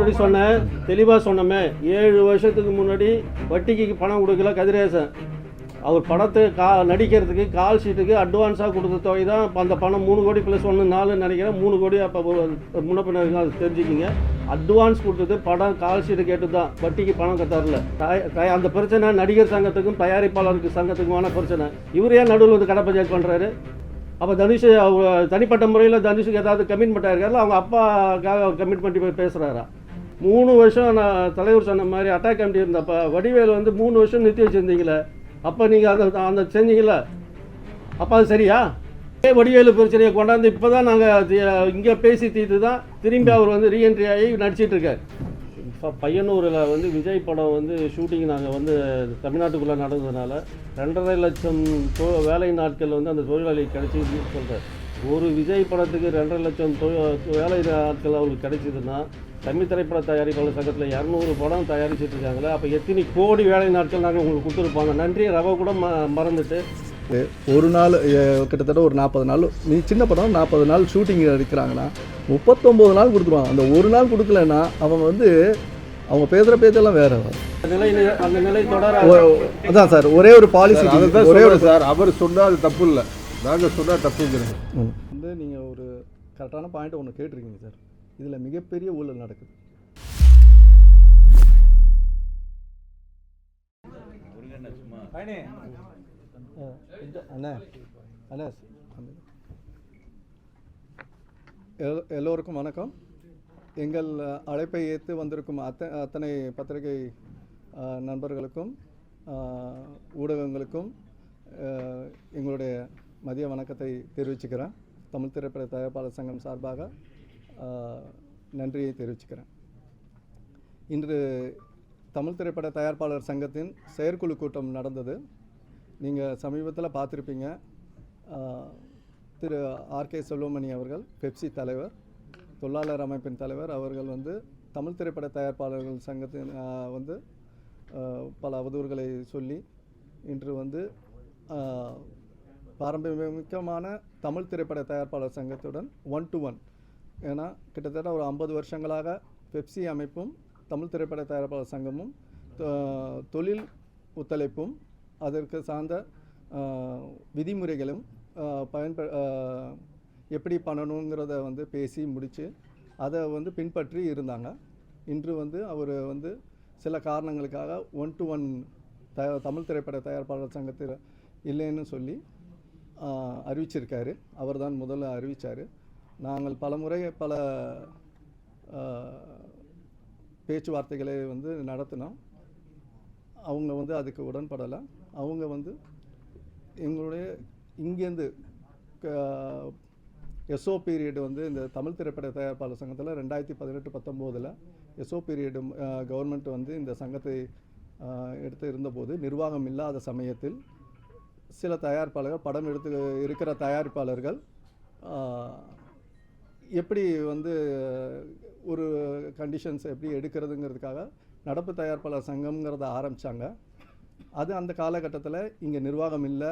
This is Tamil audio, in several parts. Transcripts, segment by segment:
முன்னாடி சொன்னேன், தெளிவாக சொன்னோமே. 7 வருஷத்துக்கு முன்னாடி வட்டிக்கு பணம் கொடுக்கல கதிரேசன். அவர் படத்தை நடிக்கிறதுக்கு கால் ஷீட்டுக்கு அட்வான்ஸாக கொடுத்த தொகை தான். இப்போ அந்த பணம் 3 கோடி ப்ளஸ் 1 4 நினைக்கிறேன். 3 கோடி அப்போ முன்ன பின்ன இருக்கும், அது தெரிஞ்சுக்கிங்க. அட்வான்ஸ் கொடுத்தது படம் கால் ஷீட்டு கேட்டு தான், வட்டிக்கு பணம் தரல. அந்த பிரச்சனை நடிகர் சங்கத்துக்கும் தயாரிப்பாளருக்கு சங்கத்துக்குமான பிரச்சனை. இவர் ஏன் நடுவில் வந்து கடை பஞ்சாயத்து பண்ணுறாரு? அப்போ தனுஷ் தனிப்பட்ட முறையில் தனுஷுக்கு ஏதாவது கமிட்மெண்ட் ஆகிருக்காரு, அவங்க அப்பாக்காக கமிட்மெண்ட் போய் பேசுகிறாரா? 3 வருஷம் நான் தலைவர் சொன்ன மாதிரி அட்டாக் கமிட்டி இருந்தப்போ வடிவேல் வந்து 3 வருஷம் நிறுத்தி வச்சுருந்தீங்களே, அப்போ நீங்கள் அந்த செஞ்சீங்கள, அப்போ அது சரியா? வடிவேலு பிரச்சனையை கொண்டாந்து இப்போ தான் நாங்கள் இங்கே பேசி தீர்த்து தான் திரும்பி அவர் வந்து ரீஎன்ட்ரி ஆகி நடிச்சிட்ருக்கார். இப்போ பையனூரில் வந்து விஜய் படம் வந்து ஷூட்டிங் நாங்கள் வந்து தமிழ்நாட்டுக்குள்ளே நடந்ததுனால 2.5 லட்சம் வேலை நாட்கள் வந்து அந்த தொழிலாளி கிடைச்சிதுன்னு சொல்கிறார். ஒரு விஜய் படத்துக்கு 2.5 லட்சம் வேலை நாட்கள் அவங்களுக்கு கிடைச்சிதுன்னா தமிழ் திரைப்பட தயாரிப்பாளர் சங்கத்தில் 200 படம் தயாரிச்சுட்டு இருக்காங்களே, அப்போ எத்தனை கோடி வேலை நாட்கள் நாங்கள் உங்களுக்கு கொடுத்துருப்பாங்க. நன்றி ரவை கூட மறந்துட்டு ஒரு நாள் கிட்டத்தட்ட ஒரு 40 நாள், நீ சின்ன படம் 40 நாள் ஷூட்டிங் எடுக்கிறாங்கன்னா 39 நாள் கொடுத்துருவாங்க. அந்த ஒரு நாள் கொடுக்கலன்னா அவங்க வந்து அவங்க பேச்செல்லாம் வேற அந்த நிலை தொடர. அதான் சார் ஒரே ஒரு பாலிசி, ஒரே ஒரு சார் அவர் சொன்னால் அது தப்பு இல்லை, நாங்கள் சொன்னால் தப்புங்கிறேன். வந்து நீங்கள் ஒரு கரெக்டான பாயிண்ட் ஒன்று கேட்டிருக்கீங்க சார். இதில் மிகப்பெரிய ஊழல் நடக்குது. அண்ணா எல்லோருக்கும் வணக்கம். எங்கள் அழைப்பை ஏற்று வந்திருக்கும் அத்தனை பத்திரிகை நண்பர்களுக்கும் ஊடகங்களுக்கும் எங்களுடைய மதிய வணக்கத்தை தெரிவிச்சுக்கிறேன். தமிழ் திரைப்பட தயாரிப்பாளர் சங்கம் சார்பாக நன்றியை தெரிவிச்சுக்கிறேன். இன்று தமிழ் திரைப்பட தயாரிப்பாளர் சங்கத்தின் செயற்குழு கூட்டம் நடந்தது. நீங்கள் சமீபத்தில் பார்த்துருப்பீங்க. திரு ஆர்கே செல்வமணி அவர்கள், பெப்சி தலைவர், தொழிலாளர் அமைப்பின் தலைவர் அவர்கள் வந்து தமிழ் திரைப்பட தயாரிப்பாளர்கள் சங்கத்தின் வந்து பல அவதூறுகளை சொல்லி இன்று வந்து பாரம்பரியமிக்கமான தமிழ் திரைப்பட தயாரிப்பாளர் சங்கத்துடன் 1 to 1, ஏன்னா கிட்டத்தட்ட ஒரு 50 வருஷங்களாக பெப்சி அமைப்பும் தமிழ் திரைப்பட தயாரிப்பாளர் சங்கமும் தொழில் ஒத்துழைப்பும் அதற்கு சார்ந்த விதிமுறைகளும் எப்படி பண்ணணுங்கிறத வந்து பேசி முடித்து அதை வந்து பின்பற்றி இருந்தாங்க. இன்று வந்து அவர் வந்து சில காரணங்களுக்காக 1 to 1 தமிழ் திரைப்பட தயாரிப்பாளர் சங்கத்தில் இல்லைன்னு சொல்லி அறிவிச்சிருக்காரு. அவர் தான் முதல்ல அறிவித்தார். நாங்கள் பலமுறை பல பேச்சுவார்த்தைகளை வந்து நடத்தினோம். அவங்க வந்து அதுக்கு உடன்படலை. அவங்க வந்து எங்களுடைய இங்கேருந்து எஸ்ஓ பீரியட் வந்து இந்த தமிழ் திரைப்பட தயாரிப்பாளர் சங்கத்தில் 2018-19 எஸ்ஓ பீரியடு கவர்மெண்ட் வந்து இந்த சங்கத்தை எடுத்து இருந்தபோது நிர்வாகம் இல்லாத சமயத்தில் சில தயாரிப்பாளர்கள் படம் எடுத்து இருக்கிற தயாரிப்பாளர்கள் எப்படி வந்து ஒரு கண்டிஷன்ஸ் எப்படி எடுக்கிறதுங்கிறதுக்காக நடப்பு தயாரிப்பாளர் சங்கம்ங்கிறத ஆரம்பித்தாங்க. அது அந்த காலகட்டத்தில் இங்கே நிர்வாகம் இல்லை,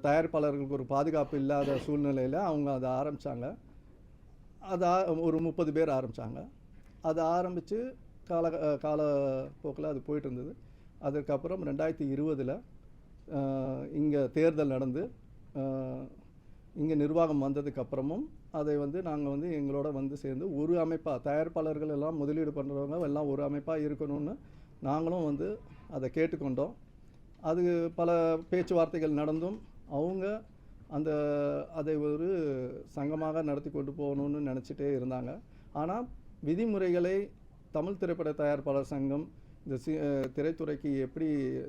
தயாரிப்பாளர்களுக்கு ஒரு பாதுகாப்பு இல்லாத சூழ்நிலையில் அவங்க அதை ஆரம்பித்தாங்க. அதை ஒரு 30 பேர் ஆரம்பித்தாங்க. அதை ஆரம்பித்து காலப்போக்கில் அது போயிட்டு இருந்தது. அதுக்கப்புறம் 2020 இங்கே தேர்தல் நடந்து இங்கே நிர்வாகம் வந்ததுக்கப்புறமும் அதை வந்து நாங்கள் வந்து எங்களோட வந்து சேர்ந்து ஒரு அமைப்பாக தயாரிப்பாளர்கள் எல்லாம் முதலீடு பண்ணுறவங்க எல்லாம் ஒரு அமைப்பாக இருக்கணும்னு நாங்களும் வந்து அதை கேட்டுக்கொண்டோம். அது பல பேச்சுவார்த்தைகள் நடந்தும் அவங்க அதை ஒரு சங்கமாக நடத்தி கொண்டு போகணும்னு நினச்சிட்டே இருந்தாங்க. ஆனால் விதிமுறைகளை தமிழ் திரைப்பட தயாரிப்பாளர் சங்கம் இந்த திரைத்துறைக்கு எப்படி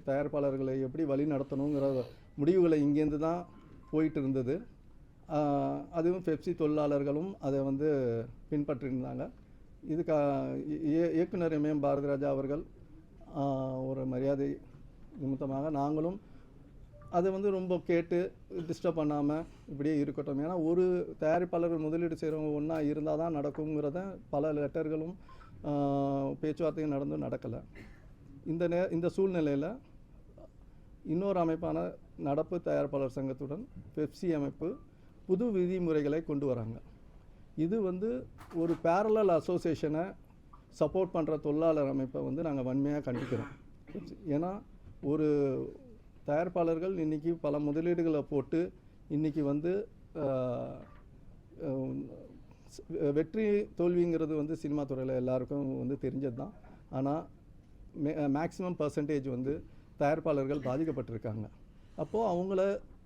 தயாரிப்பாளர்களை எப்படி வழி நடத்தணுங்கிற முடிவுகளை இங்கேருந்து தான் போயிட்டு இருந்தது. அதுவும் பெப்சி தொழிலாளர்களும் அதை வந்து பின்பற்றியிருந்தாங்க. இதுக்கு இயக்குனர் எம் பாரதிராஜா அவர்கள் ஒரு மரியாதை நிமித்தமாக நாங்களும் அதை வந்து ரொம்ப கேட்டு டிஸ்டர்ப் பண்ணாமல் இப்படியே இருக்கட்டும். ஏன்னா ஒரு தயாரிப்பாளர்கள் முதலீடு செய்கிறவங்க ஒன்றா இருந்தால் தான் நடக்குங்கிறத பல லெட்டர்களும் பேச்சுவார்த்தையும் நடந்தும் நடக்கலை. இந்த சூழ்நிலையில் இன்னொரு அமைப்பான நடப்பு தயாரிப்பாளர் சங்கத்துடன் பெப்சி அமைப்பு புது விதிமுறைகளை கொண்டு வராங்க. இது வந்து ஒரு பேரலல் அசோசியேஷனை சப்போர்ட் பண்ணுற தொழிலாளர் அமைப்பை வந்து நாங்கள் வன்மையாக கண்டிக்கிறோம். ஏன்னா ஒரு தயாரிப்பாளர்கள் இன்றைக்கி பல முதலீடுகளை போட்டு இன்றைக்கி வந்து வெற்றி தோல்விங்கிறது வந்து சினிமா துறையில் எல்லாருக்கும் வந்து தெரிஞ்சது தான். ஆனால் மேக்ஸிமம் பர்சன்டேஜ் வந்து தயாரிப்பாளர்கள் பாதிக்கப்பட்டிருக்காங்க. அப்போது அவங்கள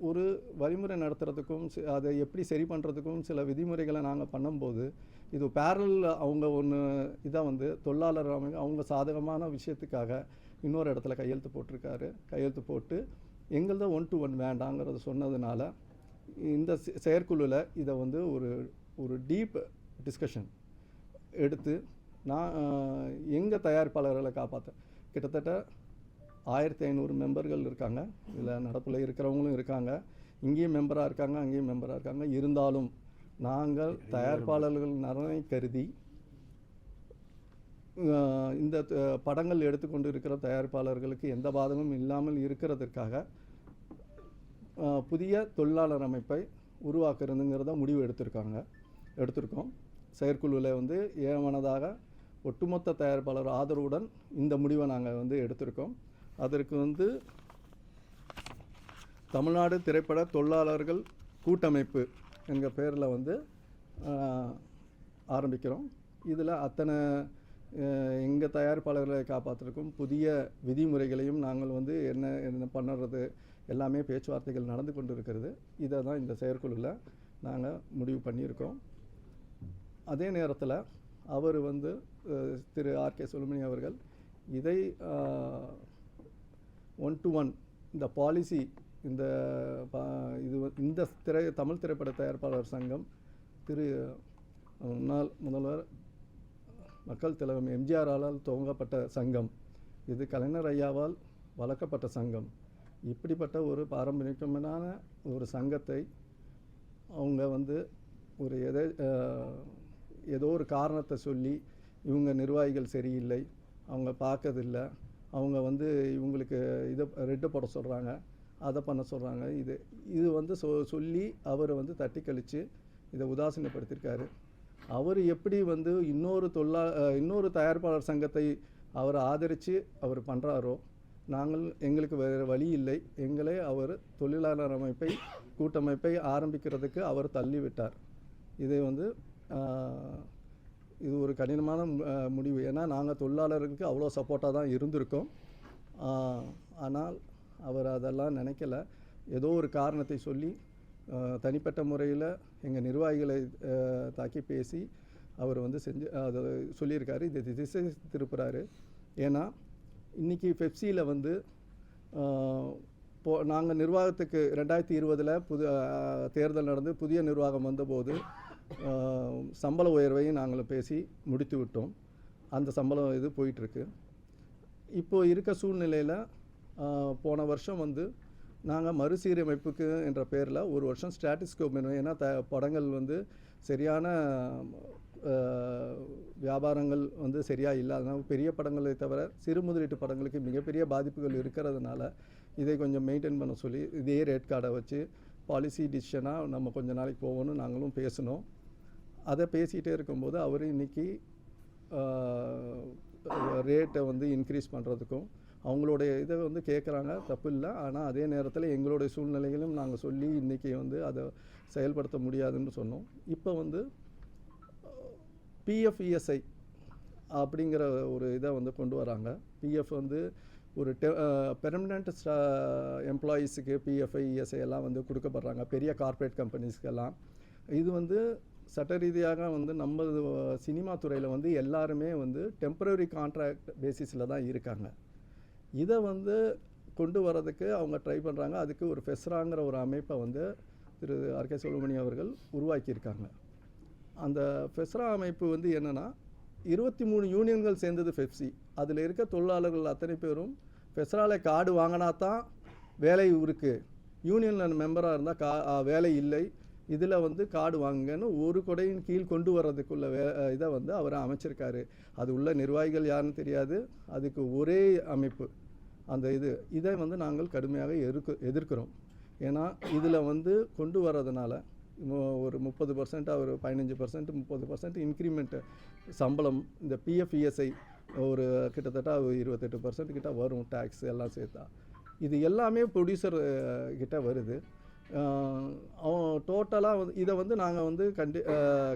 ஒரு வழிமுறை நடத்துறதுக்கும் அதை எப்படி சரி பண்ணுறதுக்கும் சில விதிமுறைகளை நாங்கள் பண்ணும்போது இது பேரல் அவங்க ஒன்று இதை வந்து தொழிலாளர் அவங்க சாதகமான விஷயத்துக்காக இன்னொரு இடத்துல கையெழுத்து போட்டு எங்களது 1-to-1 வேண்டாங்கிறத சொன்னதுனால இந்த செயற்குழுவில் இதை வந்து ஒரு டீப் டிஸ்கஷன் எடுத்து நான் எங்கள் தயாரிப்பாளர்களை காப்பாற்றேன். கிட்டத்தட்ட 1500 மெம்பர்கள் இருக்காங்க. இதில் நடப்பில் இருக்கிறவங்களும் இருக்காங்க, இங்கேயும் மெம்பராக இருக்காங்க, அங்கேயும் மெம்பராக இருக்காங்க. இருந்தாலும் நாங்கள் தயாரிப்பாளர்கள் நலனை கருதி இந்த படங்கள் எடுத்துக்கொண்டு இருக்கிற தயாரிப்பாளர்களுக்கு எந்த பாதகமும் இல்லாமல் இருக்கிறதுக்காக புதிய தொழிலாளர் அமைப்பை உருவாக்குறதுங்கிறத முடிவு எடுத்திருக்கோம். செயற்குழுவில் வந்து ஏமனதாக ஒட்டுமொத்த தயாரிப்பாளர் ஆதரவுடன் இந்த முடிவை நாங்கள் வந்து எடுத்திருக்கோம். அதற்கு வந்து தமிழ்நாடு திரைப்பட தொழிலாளர்கள் கூட்டமைப்பு என்கிற பேரில் வந்து ஆரம்பிக்கிறோம். இதில் அத்தனை எங்கள் தயாரிப்பாளர்களை காப்பாற்றுறதுக்கும் புதிய விதிமுறைகளையும் நாங்கள் வந்து என்ன பண்ணுறது எல்லாமே பேச்சுவார்த்தைகள் நடந்து கொண்டு இருக்கிறது. இதை தான் இந்த செயற்குழுவில் நாங்கள் முடிவு பண்ணியிருக்கோம். அதே நேரத்தில் அவர் வந்து திரு ஆர்.கே. சுப்பிரமணி அவர்கள் இதை 1-to-1 இந்த பாலிசி இந்த தமிழ் திரைப்பட தயாரிப்பாளர் சங்கம் முன்னாள் முதல்வர் மக்கள் தலைவர் எம்ஜிஆரால் துவங்கப்பட்ட சங்கம், இது கலைஞர் ஐயாவால் வளர்க்கப்பட்ட சங்கம். இப்படிப்பட்ட ஒரு பாரம்பரியமான ஒரு சங்கத்தை அவங்க வந்து ஏதோ ஒரு காரணத்தை சொல்லி இவங்க நிர்வாகிகள் சரியில்லை, அவங்க பார்க்கறதில்லை, அவங்க வந்து இவங்களுக்கு இதை ரெட்டு போட சொல்கிறாங்க, அதை பண்ண சொல்கிறாங்க, இது வந்து சொல்லி அவரை வந்து தட்டி கழித்து இதை உதாசீனப்படுத்தியிருக்காரு. அவர் எப்படி வந்து இன்னொரு தயாரிப்பாளர் சங்கத்தை அவர் ஆதரித்து அவர் பண்ணுறாரோ, எங்களுக்கு வேறு வழி இல்லை, அவர் தொழிலாளர் கூட்டமைப்பை ஆரம்பிக்கிறதுக்கு அவர் தள்ளிவிட்டார். இதை வந்து இது ஒரு கடினமான முடிவு. ஏன்னா நாங்கள் தொழிலாளர்களுக்கு அவ்வளோ சப்போர்ட்டாக தான் இருந்திருக்கோம். ஆனால் அவர் அதெல்லாம் நினைக்கல. ஏதோ ஒரு காரணத்தை சொல்லி தனிப்பட்ட முறையில் எங்கள் நிர்வாகிகளை தாக்கி பேசி அவர் வந்து அதை சொல்லியிருக்காரு. இதை திசை திருப்புறாரு. ஏன்னா இன்றைக்கி பெப்சியில் வந்து நாங்கள் நிர்வாகத்துக்கு 2020 தேர்தல் நடந்து புதிய நிர்வாகம் வந்தபோது சம்பள உயர்வையும் நாங்கள் பேசி முடித்து விட்டோம். அந்த சம்பளம் இது போயிட்டுருக்கு. இப்போது இருக்க சூழ்நிலையில் போன வருஷம் வந்து நாங்கள் மறுசீரமைப்புக்கு என்ற பேரில் ஒரு வருஷம் ஸ்டாட்டிஸ்கோப் பண்ணுவோம். ஏன்னா படங்கள் வந்து சரியான வியாபாரங்கள் வந்து சரியாக இல்லாதனால பெரிய படங்களை தவிர சிறு முதலீட்டு படங்களுக்கு மிகப்பெரிய பாதிப்புகள் இருக்கிறதுனால இதை கொஞ்சம் மெயின்டைன் பண்ண சொல்லி இதே ரேட் கார்டை வச்சு பாலிசி டிசிஷனாக நம்ம கொஞ்ச நாளைக்கு போகணும்னு நாங்களும் பேசினோம். அதை பேசிகிட்டே இருக்கும்போது அவர் இன்றைக்கி ரேட்டை வந்து இன்க்ரீஸ் பண்ணுறதுக்கும் அவங்களுடைய இதை வந்து கேட்குறாங்க, தப்பு இல்லை. ஆனால் அதே நேரத்தில் எங்களுடைய சூழ்நிலைகளும் நாங்கள் சொல்லி இன்றைக்கி வந்து அதை செயல்படுத்த முடியாதுன்னு சொன்னோம். இப்போ வந்து பிஎஃப்இஎஸ்ஐ அப்படிங்கிற ஒரு இதை வந்து கொண்டு வராங்க. பிஎஃப் வந்து ஒரு பெர்மனண்ட் எம்ப்ளாயீஸுக்கு பிஎஃப்ஐ இஎஸ்ஐ எல்லாம் வந்து கொடுக்கப்படுறாங்க, பெரிய கார்ப்பரேட் கம்பெனிஸ்க்கெல்லாம். இது வந்து சட்ட ரீதியாக வந்து நம்ம சினிமா துறையில் வந்து எல்லாருமே வந்து டெம்பரரி கான்ட்ராக்ட் பேசிஸில் தான் இருக்காங்க. இதை வந்து கொண்டு வரதுக்கு அவங்க ட்ரை பண்ணுறாங்க. அதுக்கு ஒரு ஃபெஸ்ராங்கிற ஒரு அமைப்பை வந்து திரு ஆர்.கே. சுப்பிரமணி அவர்கள் உருவாக்கியிருக்காங்க. அந்த ஃபெஸ்ரா அமைப்பு வந்து என்னென்னா 23 யூனியன்கள் சேர்ந்தது பெப்சி. அதில் இருக்க தொழிலாளர்கள் அத்தனை பேரும் ஃபெஸ்ராவில் கார்டு வாங்கினா தான் வேலை இருக்குது, யூனியனில் மெம்பராக இருந்தால் வேலை இல்லை, இதில் வந்து கார்டு வாங்குங்கன்னு ஒரு கொடையின் கீழ் கொண்டு வர்றதுக்குள்ள இதை வந்து அவர் அமைச்சிருக்காரு. அது உள்ள நிர்வாகிகள் யாருன்னு தெரியாது, அதுக்கு ஒரே அமைப்பு அந்த இதை வந்து நாங்கள் கடுமையாக எதிர்க்கிறோம். ஏன்னா இதில் வந்து கொண்டு வர்றதுனால ஒரு 30%, ஒரு 15%, 30% இன்க்ரிமெண்ட்டு சம்பளம், இந்த பிஎஃப் இஎஸ்ஐ ஒரு கிட்டத்தட்ட 28% கிட்ட வரும், டேக்ஸ் எல்லாம் சேர்த்தா. இது எல்லாமே ப்ரொடியூசர் கிட்ட வருது. அவன் டோட்டலாக இதை வந்து நாங்கள் வந்து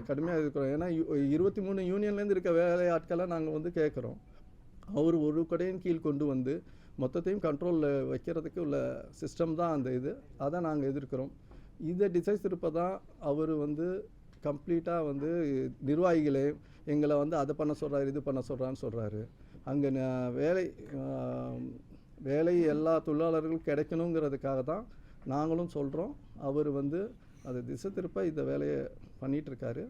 கடுமையாக இருக்கிறோம். ஏன்னா 23 யூனியன்லேருந்து இருக்க வேலை ஆட்களை நாங்கள் வந்து கேட்குறோம். அவர் ஒரு கடையின் கீழ் கொண்டு வந்து மொத்தத்தையும் கண்ட்ரோலில் வைக்கிறதுக்கு உள்ள சிஸ்டம் தான் அந்த இது. அதை நாங்கள் எதிர்க்கிறோம். இதை திசை திருப்ப தான் அவர் வந்து கம்ப்ளீட்டாக வந்து நிர்வாகிகளே எங்களை வந்து அதை பண்ண சொல்கிறாரு, இது பண்ண சொல்கிறான்னு சொல்கிறாரு. அங்கே வேலை எல்லா தொழிலாளர்களும் கிடைக்கணுங்கிறதுக்காக தான் நாங்களும் சொல்கிறோம். அவர் வந்து அதை திசை திருப்ப இந்த வேலையை பண்ணிகிட்ருக்காரு.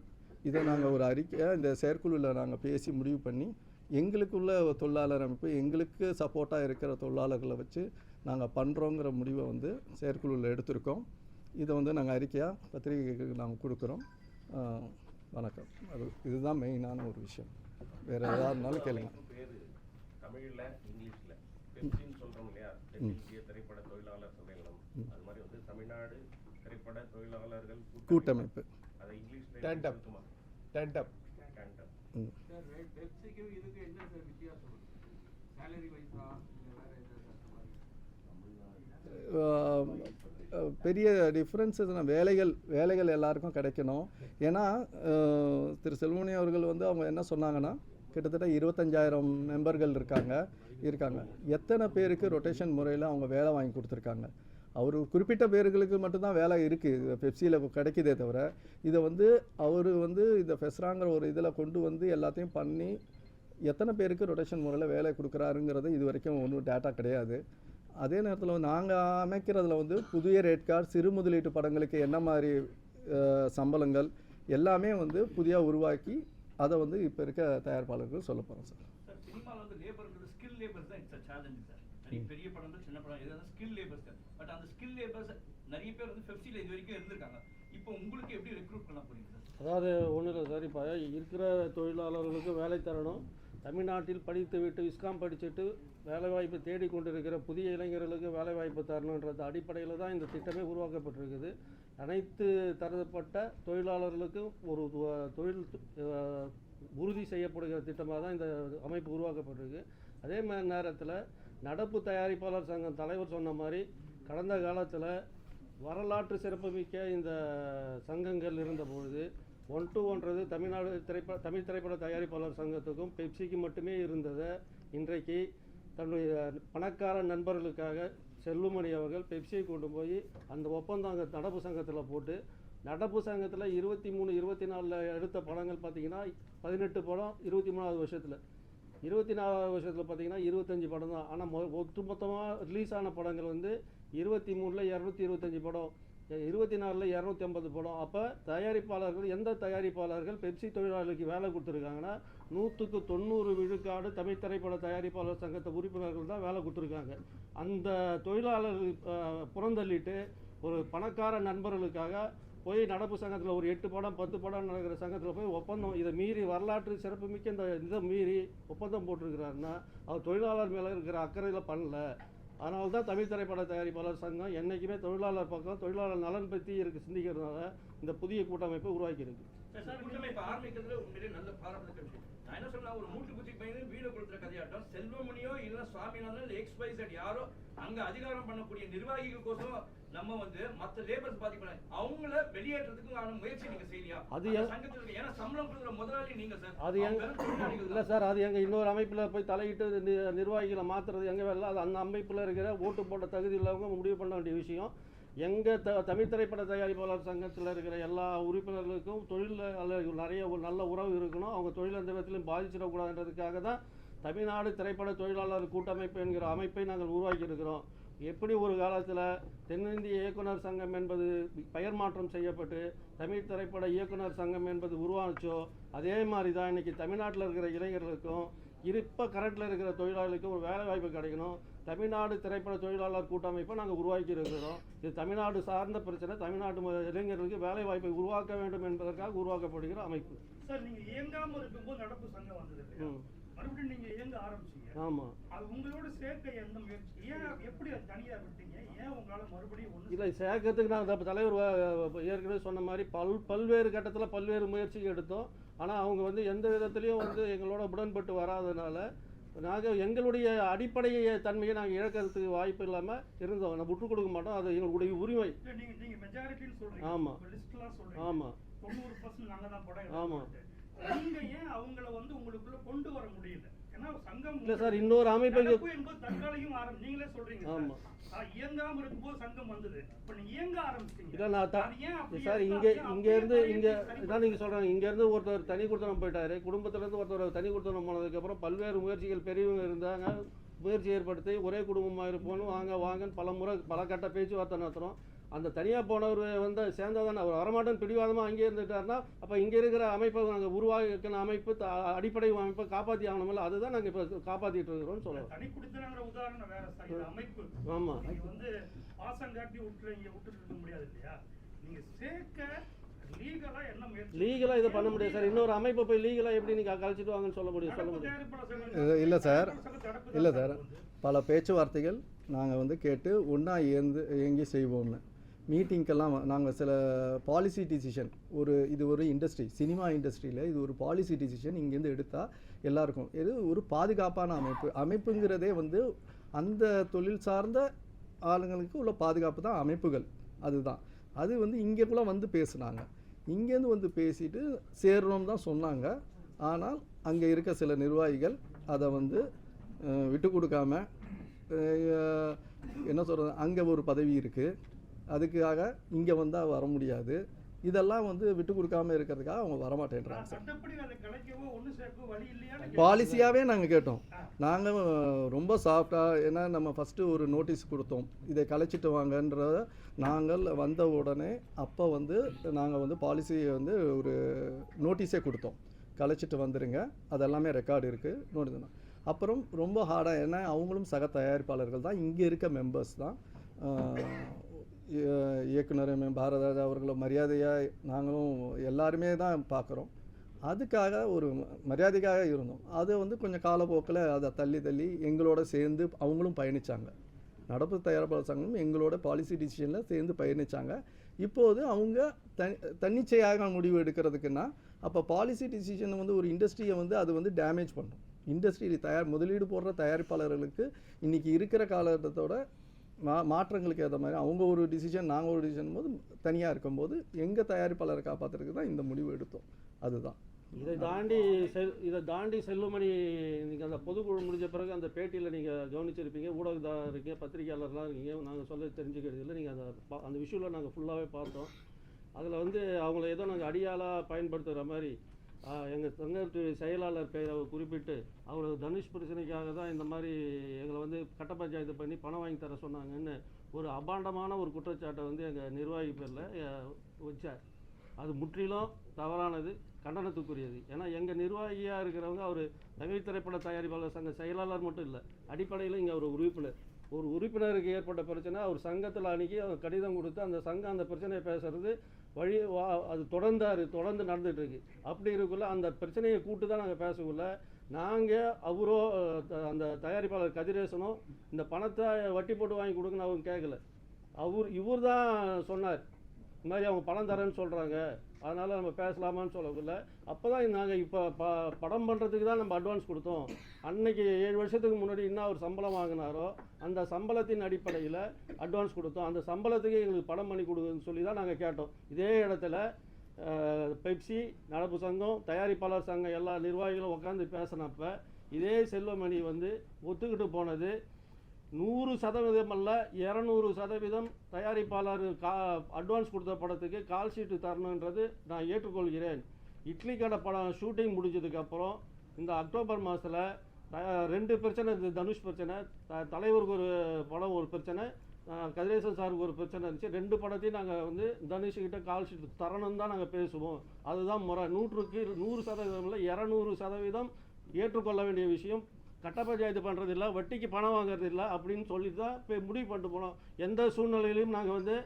இதை நாங்கள் ஒரு அறிக்கையாக இந்த செயற்குழுவில் நாங்கள் பேசி முடிவு பண்ணி எங்களுக்குள்ள தொழிலாளர் அமைப்பு, எங்களுக்கு சப்போர்ட்டாக இருக்கிற தொழிலாளர்களை வச்சு நாங்கள் பண்ணுறோங்கிற முடிவை வந்து செயற்குழுவில் எடுத்திருக்கோம். இதை வந்து நாங்கள் அறிக்கையாக பத்திரிகைக்கு நாங்கள் கொடுக்குறோம். வணக்கம். இதுதான் மெயினான ஒரு விஷயம். வேறு எதாக இருந்தாலும் கேளுங்க. தமிழில் இங்கிலீஷில் பெப்சின்னு சொல்கிறோம் இல்லையா, தென்னிந்திய திரைப்பட தொழிலாளர் சம்மேளனம், அது மாதிரி வந்து தமிழ்நாடு திரைப்பட தொழிலாளர்கள் கூட்டமைப்பு, அதை இங்கிலீஷில் ஸ்டாண்டப். சார் பெப்சிக்கும் இதுக்கு என்ன சார் வித்தியாசம்? சேலரி வைஸா இல்லை வேறு ஏதாவது? பெரிய டிஃப்ரென்ஸஸ். வேலைகள் எல்லாருக்கும் கிடைக்கணும். ஏன்னா திரு செல்வமணி அவர்கள் வந்து அவங்க என்ன சொன்னாங்கன்னா, கிட்டத்தட்ட 25,000 மெம்பர்கள் இருக்காங்க. எத்தனை பேருக்கு ரொட்டேஷன் முறையில் அவங்க வேலை வாங்கி கொடுத்துருக்காங்க? அவர் குறிப்பிட்ட பேர்களுக்கு மட்டும்தான் வேலை இருக்குது பெப்சியில் கிடைக்குதே தவிர, இதை வந்து அவர் வந்து இந்த ஃபெஸ்ராங்கிற ஒரு இதில் கொண்டு வந்து எல்லாத்தையும் பண்ணி எத்தனை பேருக்கு ரொட்டேஷன் முறையில் வேலை கொடுக்குறாருங்கிறது இது வரைக்கும் ஒன்றும் டேட்டா கிடையாது. அதே நேரத்தில் நாங்கள் அமைக்கிறதுல வந்து புதிய ரேட் கார்டு, சிறு முதலீட்டு படங்களுக்கு என்ன மாதிரி சம்பளங்கள் எல்லாமே வந்து புதியாக உருவாக்கி அதை வந்து இப்போ இருக்க தயாரிப்பாளர்கள் சொல்ல போகிறோம் சார். சினிமாவில் வந்து லேபர்ன்றது ஸ்கில் லேபர்ஸ் தான் இட்ஸ் சேலஞ்ச் சார். பெரிய படங்கள் சின்ன படம் எதாவது ஸ்கில் லேபர்ஸ் சார். பட் அந்த ஸ்கில் லேபர்ஸ் நிறைய பேர் வந்து பெப்சியில் இது வரைக்கும் இருந்திருக்காங்க. இப்போ உங்களுக்கு எப்படி ரெக்ரூட் பண்ண போறீங்க சார்? அதாவது ஒன்றும் இல்லை சார், இப்போ இருக்கிற தொழிலாளர்களுக்கு வேலை தரணும். தமிழ்நாட்டில் படித்துவிட்டு விஸ்காம் படிச்சுட்டு வேலைவாய்ப்பு தேடிக்கொண்டிருக்கிற புதிய இளைஞர்களுக்கு வேலைவாய்ப்பு தரணுன்றது அடிப்படையில் தான் இந்த திட்டமே உருவாக்கப்பட்டிருக்குது. அனைத்து தரப்பட்ட தொழிலாளர்களுக்கும் ஒரு தொழில் உறுதி செய்யப்படுகிற திட்டமாக தான் இந்த அமைப்பு உருவாக்கப்பட்டிருக்கு. அதே மாதிரி நேரத்தில் நடப்பு தயாரிப்பாளர் சங்கம் தலைவர் சொன்ன மாதிரி கடந்த காலத்தில் வரலாற்று சிறப்புமிக்க இந்த சங்கங்கள் இருந்தபொழுது 1-to-1 தமிழ் திரைப்பட தயாரிப்பாளர் சங்கத்துக்கும் பெப்சிக்கு மட்டுமே இருந்ததை இன்றைக்கு தன்னுடைய பணக்கார நண்பர்களுக்காக செல்வமணி அவர்கள் பெப்சியை கொண்டு போய் அந்த ஒப்பந்தம் அங்கே நடப்பு சங்கத்தில் போட்டு, நடப்பு சங்கத்தில் 23, 24 எடுத்த படங்கள் பார்த்திங்கன்னா 18 படம் 23வது வருஷத்தில், 24வது வருஷத்தில் பார்த்திங்கன்னா 25 படம் தான். ஆனால் ஒட்டுமொத்தமாக ரிலீஸ் ஆன படங்கள் வந்து 23ல் 225 படம், 24ல் 250 படம். அப்போ எந்த தயாரிப்பாளர்கள் பெப்சி தொழிலாளர்களுக்கு வேலை கொடுத்துருக்காங்கன்னா 100க்கு 90 விழுக்காடு தமிழ் திரைப்பட தயாரிப்பாளர் சங்கத்தை உறுப்பினர்கள் தான் வேலை கொடுத்துருக்காங்க. அந்த தொழிலாளர்கள் புறந்தள்ளிட்டு ஒரு பணக்கார நண்பர்களுக்காக போய் நடப்பு சங்கத்தில் ஒரு 8 படம் 10 படம் நடக்கிற சங்கத்தில் போய் ஒப்பந்தம், இதை மீறி வரலாற்று சிறப்புமிக்க இதை மீறி ஒப்பந்தம் போட்டிருக்கிறாருன்னா அவர் தொழிலாளர் மேலே இருக்கிற அக்கறையில் பண்ணல. அதனால தான் தமிழ் திரைப்பட தயாரிப்பாளர் சங்கம் என்றைக்குமே தொழிலாளர் பக்கம், தொழிலாளர் நலன் பற்றி சிந்திக்கிறதுனால இந்த புதிய கூட்டமைப்பை உருவாக்கியிருக்கு. கூட்டமைப்பு ஆரம்பிக்கிறதுல உண்மையிலே நல்ல பாராட்டு விஷயம். நான் என்ன சொன்னா, ஒரு மூட்டு குச்சி பையன் வீடு கொடுத்துற கதையாட்டம் செல்வமணியோ இல்லை சுவாமிநாதன் இல்லை XYZ யாரோ அங்கே அதிகாரம் பண்ணக்கூடிய நிர்வாகிகளுக்கோசம் நம்ம வந்து மற்ற லேபர்ஸ் பாதிப்பு அவங்கள வெளியேற்றதுக்கு முயற்சி நீங்க செய்யலையா? அது சங்கத்தில் ஏன்னா சம்பளம் கொடுக்குற முதலாளி நீங்க சார். அது இல்லை சார், அது எங்கள் இன்னொரு அமைப்பில் போய் தலையிட்டு நிர்வாகிகளை மாற்றுறது எங்கே வேலை, அது அந்த அமைப்பில் இருக்கிற ஓட்டு போட்ட தகுதி இல்லாமல் முடிவு பண்ண வேண்டிய விஷயம். எங்கள் தமிழ் திரைப்பட தயாரிப்பாளர் சங்கத்தில் இருக்கிற எல்லா உறுப்பினர்களுக்கும் தொழில் நிறைய நல்ல உறவு இருக்கணும். அவங்க தொழில் எந்த விதத்திலும் பாதிச்சிடக்கூடாதுன்றதுக்காக தான் தமிழ்நாடு திரைப்பட தொழிலாளர் கூட்டமைப்பு என்கிற அமைப்பை நாங்கள் உருவாக்கி இருக்கிறோம். எப்படி ஒரு காலத்தில் தென்னிந்திய இயக்குனர் சங்கம் என்பது பெயர் மாற்றம் செய்யப்பட்டு தமிழ் திரைப்பட இயக்குனர் சங்கம் என்பது உருவாச்சோ, அதே மாதிரி தான் இன்றைக்கி தமிழ்நாட்டில் இருக்கிற இளைஞர்களுக்கும் இப்போ கரண்ட்டில் இருக்கிற தொழிலாளர்களுக்கும் ஒரு வேலை வாய்ப்பு கிடைக்கணும். தமிழ்நாடு திரைப்பட தொழிலாளர் கூட்டமைப்பை நாங்கள் உருவாக்கி இருக்கிறோம். இது தமிழ்நாடு சார்ந்த பிரச்சனை. தமிழ்நாட்டு இளைஞர்களுக்கு வேலை வாய்ப்பை உருவாக்க வேண்டும் என்பதற்காக உருவாக்கப்படுகிற அமைப்பு. சார், நீங்கள் இயங்காமல் இருக்கும்போது நடப்பு சங்கம் வந்தது, மறுபடியும் நீங்க இயங்க ஆரம்பிச்சீங்க. ஆமாம். அது உங்களோட சேர்க்க எந்த முயற்சி, ஏன் எப்படி அது தனியா விட்டீங்க, ஏன் உங்களால மறுபடியும் ஒண்ணு இல்லை சேர்க்கறதுக்கு நாங்கள் தலைவர் ஏற்கனவே சொன்ன மாதிரி பல்வேறு கட்டத்தில் பல்வேறு முயற்சிகள் எடுத்தோம். ஆனால் அவங்க வந்து எந்த விதத்துலையும் வந்து எங்களோட உடன்பட்டு வராதனால நாங்கள் எங்களுடைய அடிப்படை தன்மையை நாங்கள் இழக்கிறதுக்கு வாய்ப்பு இல்லாமல் இருந்தோம். நம்ம விட்டு கொடுக்க மாட்டோம், அது எங்களுடைய உரிமை. இல்ல, நீங்க மெஜாரிட்டின்னு சொல்றீங்க. ஆமா. லிஸ்ட்லாம் சொல்றீங்க. ஆமாம் 90% நாங்க தான் படம் ஆமாம். எடுக்கிறோம். நீங்க ஏன் அவங்கள வந்து உங்களுக்குள்ள கொண்டு வர முடியல? ஏன்னா சங்கம் இல்லை சார், இன்னொரு அமைப்பு நடப்பு என்பது தற்காலிகம் நீங்களே சொல்றீங்க சார். ஆமாம். இயங்காம இருக்கும்போது சங்கம் வந்தது, இப்ப நீங்க இயங்க ஆரம்பிச்சிட்டீங்க. இல்லை நான் அது ஏன் அப்படியே சார் இங்கேருந்து இதான் நீங்கள் சொல்கிறாங்க, இங்கேருந்து ஒருத்தர் தனி கொடுத்தனம் போயிட்டாரு, குடும்பத்துலேருந்து ஒருத்தர் தனி கொடுத்தனம் போனதுக்கப்புறம் பல்வேறு முயற்சிகள் பெரியவங்க இருந்தாங்க, முயற்சி ஏற்படுத்தி ஒரே குடும்பமாக இருப்போன்னு வாங்கன்னு பல முறை பல கட்ட பேச்சுவார்த்தை நடத்துகிறோம். அந்த தனியாக போனவர் வந்து சேர்ந்தால் தானே அவர் வரமாட்டேன்னு பிடிவாதமாக அங்கேயே இருந்துட்டாருன்னா அப்போ இங்கே இருக்கிற அமைப்பை நாங்கள் உருவாக்கின அமைப்பு அடிப்படை அமைப்பை காப்பாற்றி ஆகணுமில்ல, அதுதான் நாங்கள் இப்போ காப்பாற்றிட்டு இருக்கிறோம்னு சொல்லலாம். தனி குடித்தனங்கிற உதாரணம் வேற சார், இது அமைப்பு. ஆமாம். நீங்க வந்து பாசம் காட்டி விட்டுட்டு இருக்க முடியாது இல்லையா? நீங்க சேர்க்க லீகலா என்ன முயற்சி? லீகலாக இதை பண்ண முடியாது சார். இன்னொரு அமைப்பை போய் லீகலாக எப்படி நீங்கள் கழிச்சிட்டு வாங்கன்னு சொல்ல முடியும்? இல்லை சார், இல்லை சார், பல பேச்சுவார்த்தைகள் நாங்கள் வந்து கேட்டு ஒன்றா இயங்கி செய்வோம்னு மீட்டிங்க்கெல்லாம் நாங்கள் சில பாலிசி டிசிஷன் இது ஒரு இண்டஸ்ட்ரி, சினிமா இண்டஸ்ட்ரியில் இது ஒரு பாலிசி டிசிஷன் இங்கேருந்து எடுத்தால் எல்லாருக்கும் இது ஒரு பாதுகாப்பான அமைப்புங்கிறதே வந்து அந்த தொழில் சார்ந்த ஆளுங்களுக்கு உள்ள பாதுகாப்பு தான் அமைப்புகள். அதுதான் அது வந்து இங்கேக்குள்ளே வந்து பேசுனாங்க, இங்கேருந்து வந்து பேசிட்டு சேரணும் தான் சொன்னாங்க. ஆனால் அங்கே இருக்க சில நிர்வாகிகள் அதை வந்து விட்டு கொடுக்காம என்ன சொல்கிறது, அங்கே ஒரு பதவி இருக்குது, அதுக்காக இங்கே வந்தால் வர முடியாது, இதெல்லாம் வந்து விட்டு கொடுக்காம இருக்கிறதுக்காக அவங்க வரமாட்டேன்றாங்க சார். பாலிசியாகவே நாங்கள் கேட்டோம். நாங்கள் ரொம்ப சாஃப்டாக, ஏன்னா நம்ம ஃபஸ்ட்டு ஒரு நோட்டீஸ் கொடுத்தோம், இதை கலைச்சிட்டு வாங்கன்றத. நாங்கள் வந்த உடனே அப்போ வந்து நாங்கள் வந்து பாலிசியை வந்து ஒரு நோட்டீஸே கொடுத்தோம், கலைச்சிட்டு வந்துடுங்க, அதெல்லாமே ரெக்கார்டு இருக்குது நோட்டீஸ். அப்புறம் ரொம்ப ஹார்டாக, ஏன்னா அவங்களும் சக தயாரிப்பாளர்கள் தான், இங்கே இருக்க மெம்பர்ஸ் தான். இயக்குனர் பாரதராஜா அவர்களை மரியாதையாக நாங்களும் எல்லாருமே தான் பார்க்குறோம். அதுக்காக ஒரு மரியாதைக்காக இருந்தோம். அது வந்து கொஞ்சம் காலப்போக்கில் அதை தள்ளி எங்களோட சேர்ந்து அவங்களும் பயணித்தாங்க. நடப்பு தயாரிப்பாளர் சங்கம் எங்களோட பாலிசி டிசிஷனில் சேர்ந்து பயணித்தாங்க. இப்போது அவங்க தன்னிச்சையாக முடிவு எடுக்கிறதுக்குன்னா அப்போ பாலிசி டிசிஷன் வந்து ஒரு இண்டஸ்ட்ரியை வந்து அது வந்து டேமேஜ் பண்ணும். இண்டஸ்ட்ரி முதலீடு போடுற தயாரிப்பாளர்களுக்கு இன்றைக்கி இருக்கிற காலகட்டத்தோட மாற்றங்களுக்கு ஏற்ற மாதிரி அவங்க ஒரு டிசிஷன், நாங்கள் ஒரு டிசிஷன் போது தனியாக இருக்கும்போது எங்கள் தயாரிப்பாளரை காப்பாற்றுறதுக்கு தான் இந்த முடிவு எடுத்தோம். அதுதான். இதை தாண்டி செல்லுமணி நீங்கள் அந்த பொதுக்குழு முடிஞ்ச பிறகு அந்த பேட்டியில் நீங்கள் கவனிச்சிருப்பீங்க, ஊடகத்தான் இருக்கீங்க, பத்திரிகையாளர்லாம் இருக்கீங்க, நாங்கள் சொல்ல தெரிஞ்சுக்கிறது இல்லை. நீங்கள் அந்த விஷுவலில் நாங்கள் ஃபுல்லாகவே பார்த்தோம். அதில் வந்து அவங்கள ஏதோ நாங்கள் அடியாளாக பயன்படுத்துகிற மாதிரி எங்கள் சங்கத்து செயலாளர் பெயரை குறிப்பிட்டு அவர் தனுஷ் பிரச்சனைக்காக தான் இந்த மாதிரி எங்களை வந்து கட்ட பஞ்சாயத்து பண்ணி பணம் வாங்கி தர சொன்னாங்கன்னு ஒரு அபாண்டமான ஒரு குற்றச்சாட்டை வந்து எங்கள் நிர்வாகி பேரில் வச்சார். அது முற்றிலும் தவறானது, கண்டனத்துக்குரியது. ஏன்னா எங்கள் நிர்வாகியாக இருக்கிறவங்க அவர் தமிழ் திரைப்பட தயாரிப்பாளர் சங்க செயலாளர் மட்டும் இல்லை, அடிப்படையில் இங்கே ஒரு உறுப்பினர். ஒரு உறுப்பினருக்கு ஏற்பட்ட பிரச்சனை அவர் சங்கத்தில் அன்றைக்கி அவர் கடிதம் கொடுத்து அந்த சங்கம் அந்த பிரச்சனையை பேசுறது அது தொடர்ந்து நடந்துகிட்ருக்கு. அப்படி இருக்குள்ள அந்த பிரச்சனையை கூட்டு தான் நாங்கள் பேசக்குள்ள அவரோ அந்த தயாரிப்பாளர் கதிரேசனோ இந்த பணத்தை வட்டி போட்டு வாங்கி கொடுங்கன்னு அவங்க கேட்கல. இவர் தான் சொன்னார், இந்த மாதிரி அவங்க பணம் தரேன்னு சொல்கிறாங்க, அதனால் நம்ம பேசலாமான்னு சொல்லக்குள்ள அப்போ தான் நாங்கள் இப்போ படம் பண்ணுறதுக்கு தான் நம்ம அட்வான்ஸ் கொடுத்தோம். அன்னைக்கு 7 வருஷத்துக்கு முன்னாடி என்ன அவர் சம்பளம் வாங்கினாரோ அந்த சம்பளத்தின் அடிப்படையில் அட்வான்ஸ் கொடுத்தோம். அந்த சம்பளத்துக்கு எங்களுக்கு படம் பண்ணி கொடுக்குன்னு சொல்லி தான் நாங்கள் கேட்டோம். இதே இடத்துல பெப்சி, நடப்பு சங்கம், தயாரிப்பாளர் சங்கம் எல்லா நிர்வாகிகளும் உட்காந்து பேசினப்ப இதே செல்வமணி வந்து ஒத்துக்கிட்டு போனது 100% அல்ல 200% தயாரிப்பாளர் அட்வான்ஸ் கொடுத்த படத்துக்கு கால் ஷீட்டு தரணுன்றது நான் ஏற்றுக்கொள்கிறேன். இட்லி கடை படம் ஷூட்டிங் முடிஞ்சதுக்கப்புறம் இந்த அக்டோபர் மாதத்தில் 2 பிரச்சனை இருந்தது. தனுஷ் பிரச்சனை, தலைவருக்கு ஒரு படம் ஒரு பிரச்சனை, கதிரேசன் சாருக்கு ஒரு பிரச்சனை இருந்துச்சு. 2 படத்தையும் நாங்கள் வந்து தனுஷ்கிட்ட கால் ஷீட் தரணும் தான் நாங்கள் பேசுவோம். அதுதான் முறை. 100% இல்லை 200% ஏற்றுக்கொள்ள வேண்டிய விஷயம். கட்ட பஞ்சாயத்து பண்ணுறது இல்லை, வட்டிக்கு பணம் வாங்குறது இல்லை அப்படின்னு சொல்லி தான் இப்போ முடிவு பண்ணிட்டு போனோம். எந்த சூழ்நிலையிலையும் நாங்கள் வந்து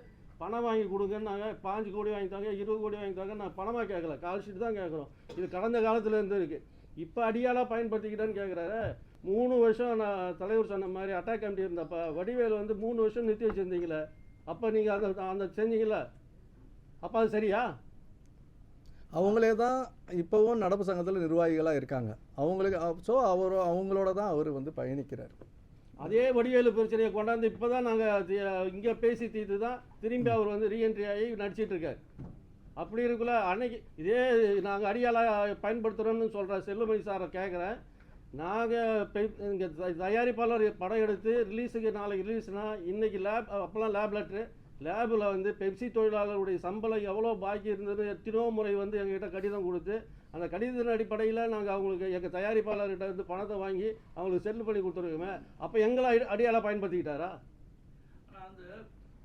பணம் வாங்கி கொடுங்கன்னு நாங்கள் 5 கோடி வாங்கித்தாங்க, 20 கோடி வாங்கித்தாங்க, நான் பணமாக கேட்கல, கால் ஷீட் தான் கேட்குறோம். இது கடந்த காலத்தில் இருந்து இருக்குது. இப்போ அடியாளாக பயன்படுத்திக்கிட்டேன்னு கேட்குறாரு. 3 வருஷம் நான் தலைவர் சொன்ன மாதிரி அட்டாக் கமிட்டி இருந்தப்போ வடிவேல் வந்து 3 வருஷம் நிறுத்தி வச்சுருந்தீங்களே, அப்போ நீங்கள் அந்த செஞ்சீங்களா? அப்போ அது சரியா? அவங்களே தான் இப்போவும் நடப்பு சங்கத்தில் நிர்வாகிகளாக இருக்காங்க. அவங்களுக்கு ஸோ அவங்களோட தான் அவர் வந்து பயணிக்கிறார். அதே வடிவேலு பிரச்சனையை கொண்டாந்து இப்போ தான் நாங்கள் இங்கே பேசி தீர்த்து தான் திரும்பி அவர் வந்து ரீஎன்ட்ரி ஆகி நடிச்சிட்டு இருக்கார். அப்படி இருக்குள்ள அன்னைக்கு இதே நாங்கள் அடியாளாக பயன்படுத்துகிறோன்னு சொல்கிற செல்லுமணி சாரை கேட்குறேன். நாங்கள் இங்கே தயாரிப்பாளர் படம் எடுத்து ரிலீஸுக்கு நாளைக்கு ரிலீஸ்னால் இன்றைக்கி அப்போல்லாம் லேப் லெட்ரு லேபில் வந்து பெப்சி தொழிலாளருடைய சம்பளம் எவ்வளோ பாக்கி இருந்தது எத்தனோ முறை வந்து எங்ககிட்ட கடிதம் கொடுத்து அந்த கடிதத்தின் அடிப்படையில் நாங்கள் அவங்களுக்கு எங்கள் தயாரிப்பாளர்கிட்ட வந்து பணத்தை வாங்கி அவங்களுக்கு செட்டில் பண்ணி கொடுத்துருக்கோமே. அப்போ எங்களை அடியாளாக பயன்படுத்திக்கிட்டாரா? ஆனால் அந்த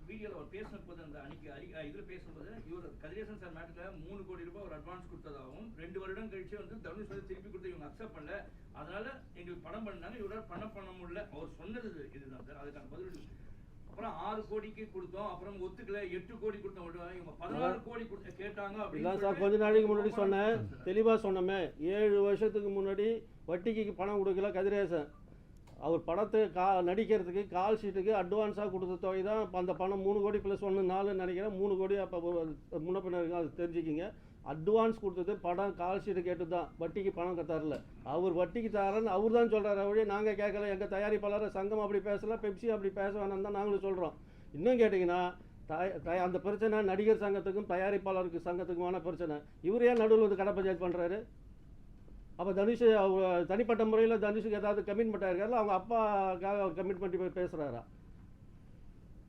வீடியோவில் அவர் பேசினபோது அந்த அன்னைக்கு இதில் பேசும்போது இவர் கதிரேசன் சார் மேட்டரில் 3 கோடி ரூபாய் ஒரு அட்வான்ஸ் கொடுத்ததாகவும் 2 வருடம் கழிச்சு வந்து தனுஷ் வந்து திருப்பி கொடுத்து இவங்க அக்செப்ட் பண்ணல, அதனால எங்களுக்கு படம் பண்ணாங்க, இவரால் பண்ண முடியல அவர் சொன்னது இதுதான் சார். அதுக்கான பதில் அப்புறம் 6 கோடிக்கு கொடுத்தோம், அப்புறம் ஒத்துக்கல 8 கோடி கொடுத்தோம், இவங்க 16 கோடி கேட்டாங்க அப்படின்னா சார் கொஞ்ச நாளைக்கு முன்னாடி சொன்னேன், தெளிவாக சொன்னோமே. 7 வருஷத்துக்கு முன்னாடி வட்டிக்கு பணம் கொடுக்கல கதிரேசன். அவர் படத்தை நடிக்கிறதுக்கு கால் ஷீட்டுக்கு அட்வான்ஸாக கொடுத்த தொகை தான் அந்த பணம் 3 கோடி + 1 4 நினைக்கிறேன். 3 கோடி அப்போ முன்ன பின்ன இருக்கும், அது தெரிஞ்சுக்கிங்க. அட்வான்ஸ் கொடுத்தது படம் கால் ஷீட்டு கேட்டு தான், வட்டிக்கு பணம் தரல. அவர் வட்டிக்கு தரேன்னு அவர் தான் சொல்கிறார். அவரே நாங்கள் கேட்கல, எங்கள் தயாரிப்பாளர் சங்கம் அப்படி பேசல, பெப்சி அப்படி பேச வேணாம் தான் நாங்களும் சொல்கிறோம். இன்னும் கேட்டிங்கன்னா அந்த பிரச்சனை நடிகர் சங்கத்துக்கும் தயாரிப்பாளருக்கு சங்கத்துக்குமான பிரச்சனை. இவர் ஏன் நடுவில் வந்து கடை பஞ்சாயத்து பண்ணுறாரு? அப்போ தனுஷ் தனிப்பட்ட முறையில் தனுஷுக்கு ஏதாவது கமிட்மெண்ட் ஆகிருக்காருல, அவங்க அப்பாக்காக அவர் கமிட்மெண்ட் போய் பேசுகிறாரா?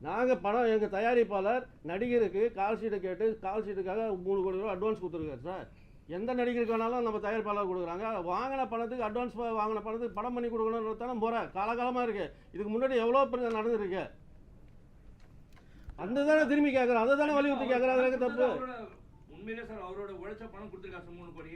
நாங்கள் பணம் எங்கள் தயாரிப்பாளர் நடிகருக்கு கால் ஷீட்டை கேட்டு கால் ஷீட்டுக்காக 3 கோடி ரூபா அட்வான்ஸ் கொடுத்துருக்காரு சார். எந்த நடிகருக்கு வேணாலும் நம்ம தயாரிப்பாளர் கொடுக்குறாங்க. வாங்கின பணத்துக்கு அட்வான்ஸ் வாங்கின பணத்துக்கு படம் பண்ணி கொடுக்கணுன்றது தானே முறை. காலகாலமாக இருக்குது. இதுக்கு முன்னாடி எவ்வளோ பிரச்சனை நடந்துருக்கு. அந்த தானே திரும்பி கேட்குறோம், அதை தானே வலியுறுத்தி கேட்குறோம். அதில் தப்பு உண்மையிலே சார். அவரோட உழைச்ச பணம் கொடுத்துருக்காரு 3 கோடி.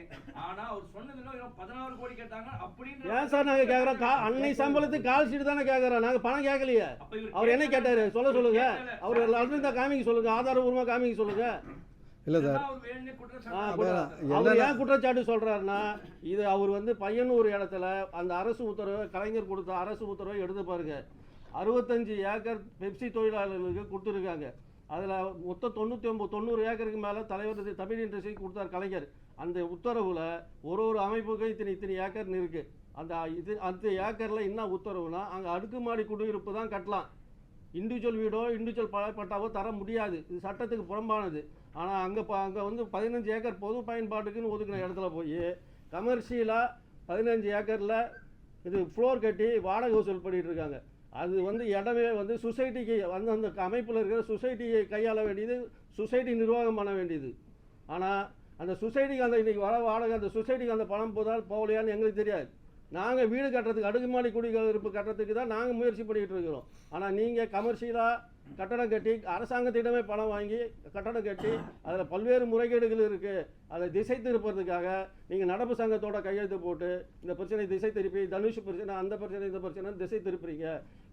ஆனா அவர் சொன்னதுல 16 கோடி கேட்டாங்க அப்படின்னு ஏன் சார் நாங்கள் கேட்குறோம்? அன்னை சம்பளத்துக்கு கால் ஷீட் தானே கேட்குறோம், நாங்கள் பணம் கேட்கலையே. அவர் என்ன கேட்டார் சொல்லுங்க. அவர் இருந்தா காமிக்க சொல்லுங்க, ஆதாரபூர்வமாக காமிக்க சொல்லுங்க. இல்லை சார், அவர் ஏன் குற்றச்சாட்டு சொல்றாருன்னா, இது அவர் வந்து பையனூர் இடத்துல அந்த அரசு உத்தரவு, கலைஞர் கொடுத்த அரசு உத்தரவை எடுத்து பாருங்க. 65 ஏக்கர் பெப்சி தொழிலாளர்களுக்கு கொடுத்துருக்காங்க. அதில் மொத்தம் 90 ஏக்கருக்கு மேலே தலைவர் தமிழ் இண்டஸ்ட்ரிக்கு கொடுத்தார் கலைஞர். அந்த உத்தரவில் ஒரு அமைப்புக்கு இத்தனை ஏக்கர்னு இருக்குது. அந்த ஏக்கரில் என்ன உத்தரவுனா, அங்கே அடுக்குமாடி குடியிருப்பு தான் கட்டலாம். இண்டிவிஜுவல் வீடோ இண்டிவிஜுவல் பட்டாவோ தர முடியாது. இது சட்டத்துக்கு புறம்பானது. ஆனால் அங்கே வந்து 15 ஏக்கர் பொது பயன்பாட்டுக்குன்னு ஒதுக்கின இடத்துல போய் கமர்ஷியலாக 15 ஏக்கரில் இது ஃப்ளோர் கட்டி வாடகை வசூல் பண்ணிகிட்டு இருக்காங்க. அது வந்து இடமே வந்து சொசைட்டிக்கு வந்து அந்த அமைப்பில் இருக்கிற சொசைட்டியை கையாள வேண்டியது, சொசைட்டி நிர்வாகம் பண்ண வேண்டியது. ஆனால் அந்த சொசைட்டிக்கு அந்த இன்றைக்கி வர வாடகை அந்த சொசைட்டிக்கு அந்த பணம் போகலையான்னு எங்களுக்கு தெரியாது. நாங்கள் வீடு கட்டுறதுக்கு அடுக்குமாடி குடியிருப்பு கட்டுறதுக்கு தான் நாங்கள் முயற்சி பண்ணிக்கிட்டு இருக்கிறோம். ஆனால் நீங்கள் கமர்ஷியலாக கட்டடம் கட்டி அரசாங்கத்திடமே பணம் வாங்கி கட்டடம் கட்டி அதில் பல்வேறு முறைகேடுகள் இருக்குது. அதை திசை திருப்பறதுக்காக நீங்கள் நடப்பு சங்கத்தோட கையெழுத்து போட்டு இந்த பிரச்சனை திசை திருப்பி, தனுஷ் பிரச்சனை அந்த பிரச்சனை இந்த பிரச்சனை திசை திருப்புறீங்க.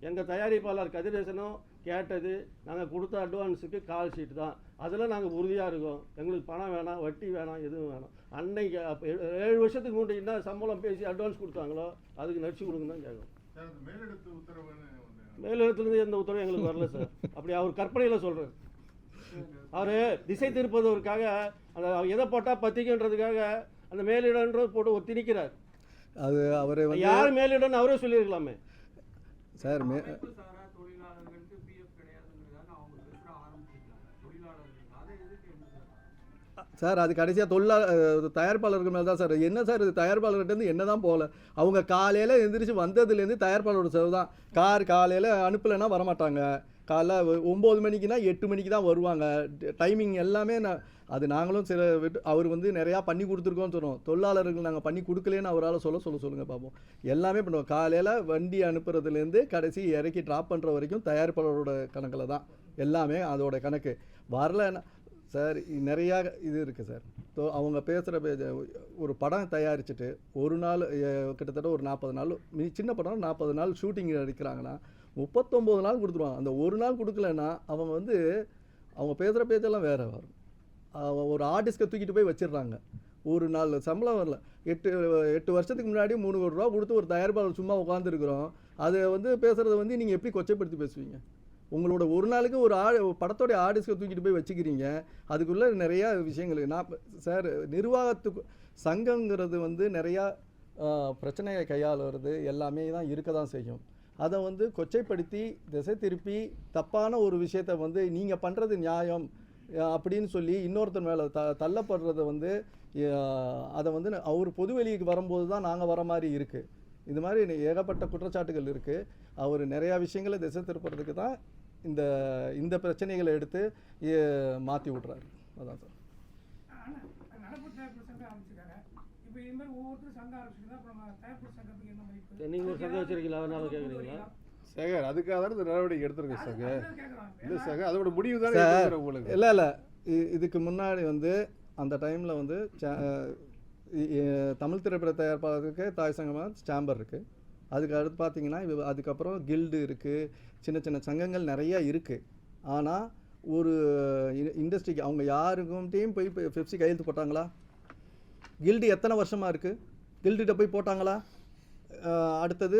எங்கள் தயாரிப்பாளர் கதிரேசனும் கேட்டது நாங்கள் கொடுத்த அட்வான்ஸுக்கு கால் ஷீட் தான். அதில் நாங்கள் உறுதியாக இருக்கோம். எங்களுக்கு பணம் வேணாம், வட்டி வேணாம், எதுவும் வேணாம். அன்னைக்கு 7 வருஷத்துக்கு முன்னாடி என்ன சம்பளம் பேசி அட்வான்ஸ் கொடுத்தாங்களோ அதுக்கு நடிச்சு கொடுங்க தான் கேட்கும். மேலிடத்துலேருந்து எந்த உத்தரவும் எங்களுக்கு வரல சார். அப்படி அவர் கற்பனையில் சொல்கிறார். அவர் திசை திருப்பதற்காக அந்த எதை போட்டால் பத்திக்கின்றதுக்காக அந்த மேலிடன்றது போட்டு ஒரு திணிக்கிறார். அது அவரை யார் மேலிடன்னு அவரே சொல்லியிருக்கலாமே சார். சார் அது கடைசியாக தயாரிப்பாளர்கள் மேலே தான் சார். என்ன சார் இது தயாரிப்பாளர்கிட்டேருந்து என்ன தான் போகல. அவங்க காலையில் எந்திரிச்சு வந்ததுலேருந்து தயாரிப்பாளரோட செலவு தான். காலையில் அனுப்பலைன்னா வரமாட்டாங்க. காலைல 9 மணிக்குனா 8 மணிக்கு தான் வருவாங்க. டைமிங் எல்லாமே அது நாங்களும் சில அவர் வந்து நிறையா பண்ணி கொடுத்துருக்கோன்னு சொல்லுவோம். தொழிலாளர்கள் நாங்கள் பண்ணி கொடுக்கலேன்னு அவரால் சொல்லுங்கள் பார்ப்போம். எல்லாமே பண்ணுவோம். காலையில் வண்டி அனுப்புறதுலேருந்து கடைசி இறக்கி ட்ராப் பண்ணுற வரைக்கும் தயாரிப்பாளரோட கணக்கில் தான் எல்லாமே. அதோட கணக்கு வரல சார். நிறையா இது இருக்குது சார். அவங்க பேசுகிற ஒரு படம் தயாரிச்சுட்டு ஒரு நாள் கிட்டத்தட்ட ஒரு 40 நாள், சின்ன படம் 40 நாள் ஷூட்டிங் எடுக்கிறாங்கன்னா 39 நாள் கொடுத்துருவாங்க. அந்த ஒரு நாள் கொடுக்கலன்னா அவங்க வந்து அவங்க பேசுகிற பேச்செல்லாம் வேறு வரும். ஒரு ஆர்டிஸ்ட்டை தூக்கிட்டு போய் வச்சிடுறாங்க. ஒரு நாள் சம்பளம் வரல. 8 வருஷத்துக்கு முன்னாடி 3 கோடி ரூபா கொடுத்து ஒரு தயாரிப்பாளர் சும்மா உட்காந்துருக்குறோம். அதை வந்து பேசுகிறத வந்து நீங்கள் எப்படி கொச்சைப்படுத்தி பேசுவீங்க? உங்களோட ஒரு நாளுக்கு ஒரு படத்தோடைய ஆர்டிஸ்ட்டை தூக்கிட்டு போய் வச்சுக்கிறீங்க. அதுக்குள்ளே நிறையா விஷயங்கள் நான் சார் நிர்வாகத்துக்கு சங்கங்கிறது வந்து நிறையா பிரச்சனையை கையாளுறது எல்லாமே தான் இருக்க தான் செய்யும். அதை வந்து கொச்சைப்படுத்தி திசை திருப்பி தப்பான ஒரு விஷயத்தை வந்து நீங்கள் பண்ணுறது நியாயம் அப்படின்னு சொல்லி இன்னொருத்தர் மேலே தள்ளப்படுறத வந்து அதை வந்து அவர் பொதுவெளிக்கு வரும்போது தான் நாங்கள் வர மாதிரி இருக்குது. இது மாதிரி ஏகப்பட்ட குற்றச்சாட்டுகள் இருக்குது. அவர் நிறையா விஷயங்களை திசை திருப்புறதுக்கு தான் இந்த பிரச்சனைகளை எடுத்து மாற்றி விட்றாரு. அதான் சார். நடப்பு தயாரிப்பு சங்கம் ஆரம்பிச்சிருக்காங்க. இப்போ இது மாதிரி ஒவ்வொருத்தரும் சங்கம் ஆரம்பிச்சிருந்தா அப்புறம் தயாரிப்பு சங்கத்துக்கு என்ன மதிப்பு? நீங்கள் சங்கம் வச்சிருக்கீங்களா? அதனால கேட்குறீங்களா? சேகர் அதுக்காக தான் இந்த நடவடிக்கை எடுத்திருக்கேன் சேகர். இல்லை சேகர் அதோட முடிவு தானே சார் எடுக்கிறேன் உங்களுக்கு. இல்லை இதுக்கு முன்னாடி வந்து அந்த டைமில் வந்து தமிழ் திரைப்பட தயாரிப்பாளருக்கு தாய் சங்கமாக சேம்பர் இருக்குது. அதுக்கு அடுத்து பார்த்தீங்கன்னா அதுக்கப்புறம் கில்டு இருக்குது, சின்ன சின்ன சங்கங்கள் நிறையா இருக்குது. ஆனால் ஒரு இண்டஸ்ட்ரிக்கு அவங்க யாருக்கும் போய் பெப்சி கையெழுத்து போட்டாங்களா? கில்டு எத்தனை வருஷமாக இருக்குது? கில்டுகிட்ட போய் போட்டாங்களா? அடுத்தது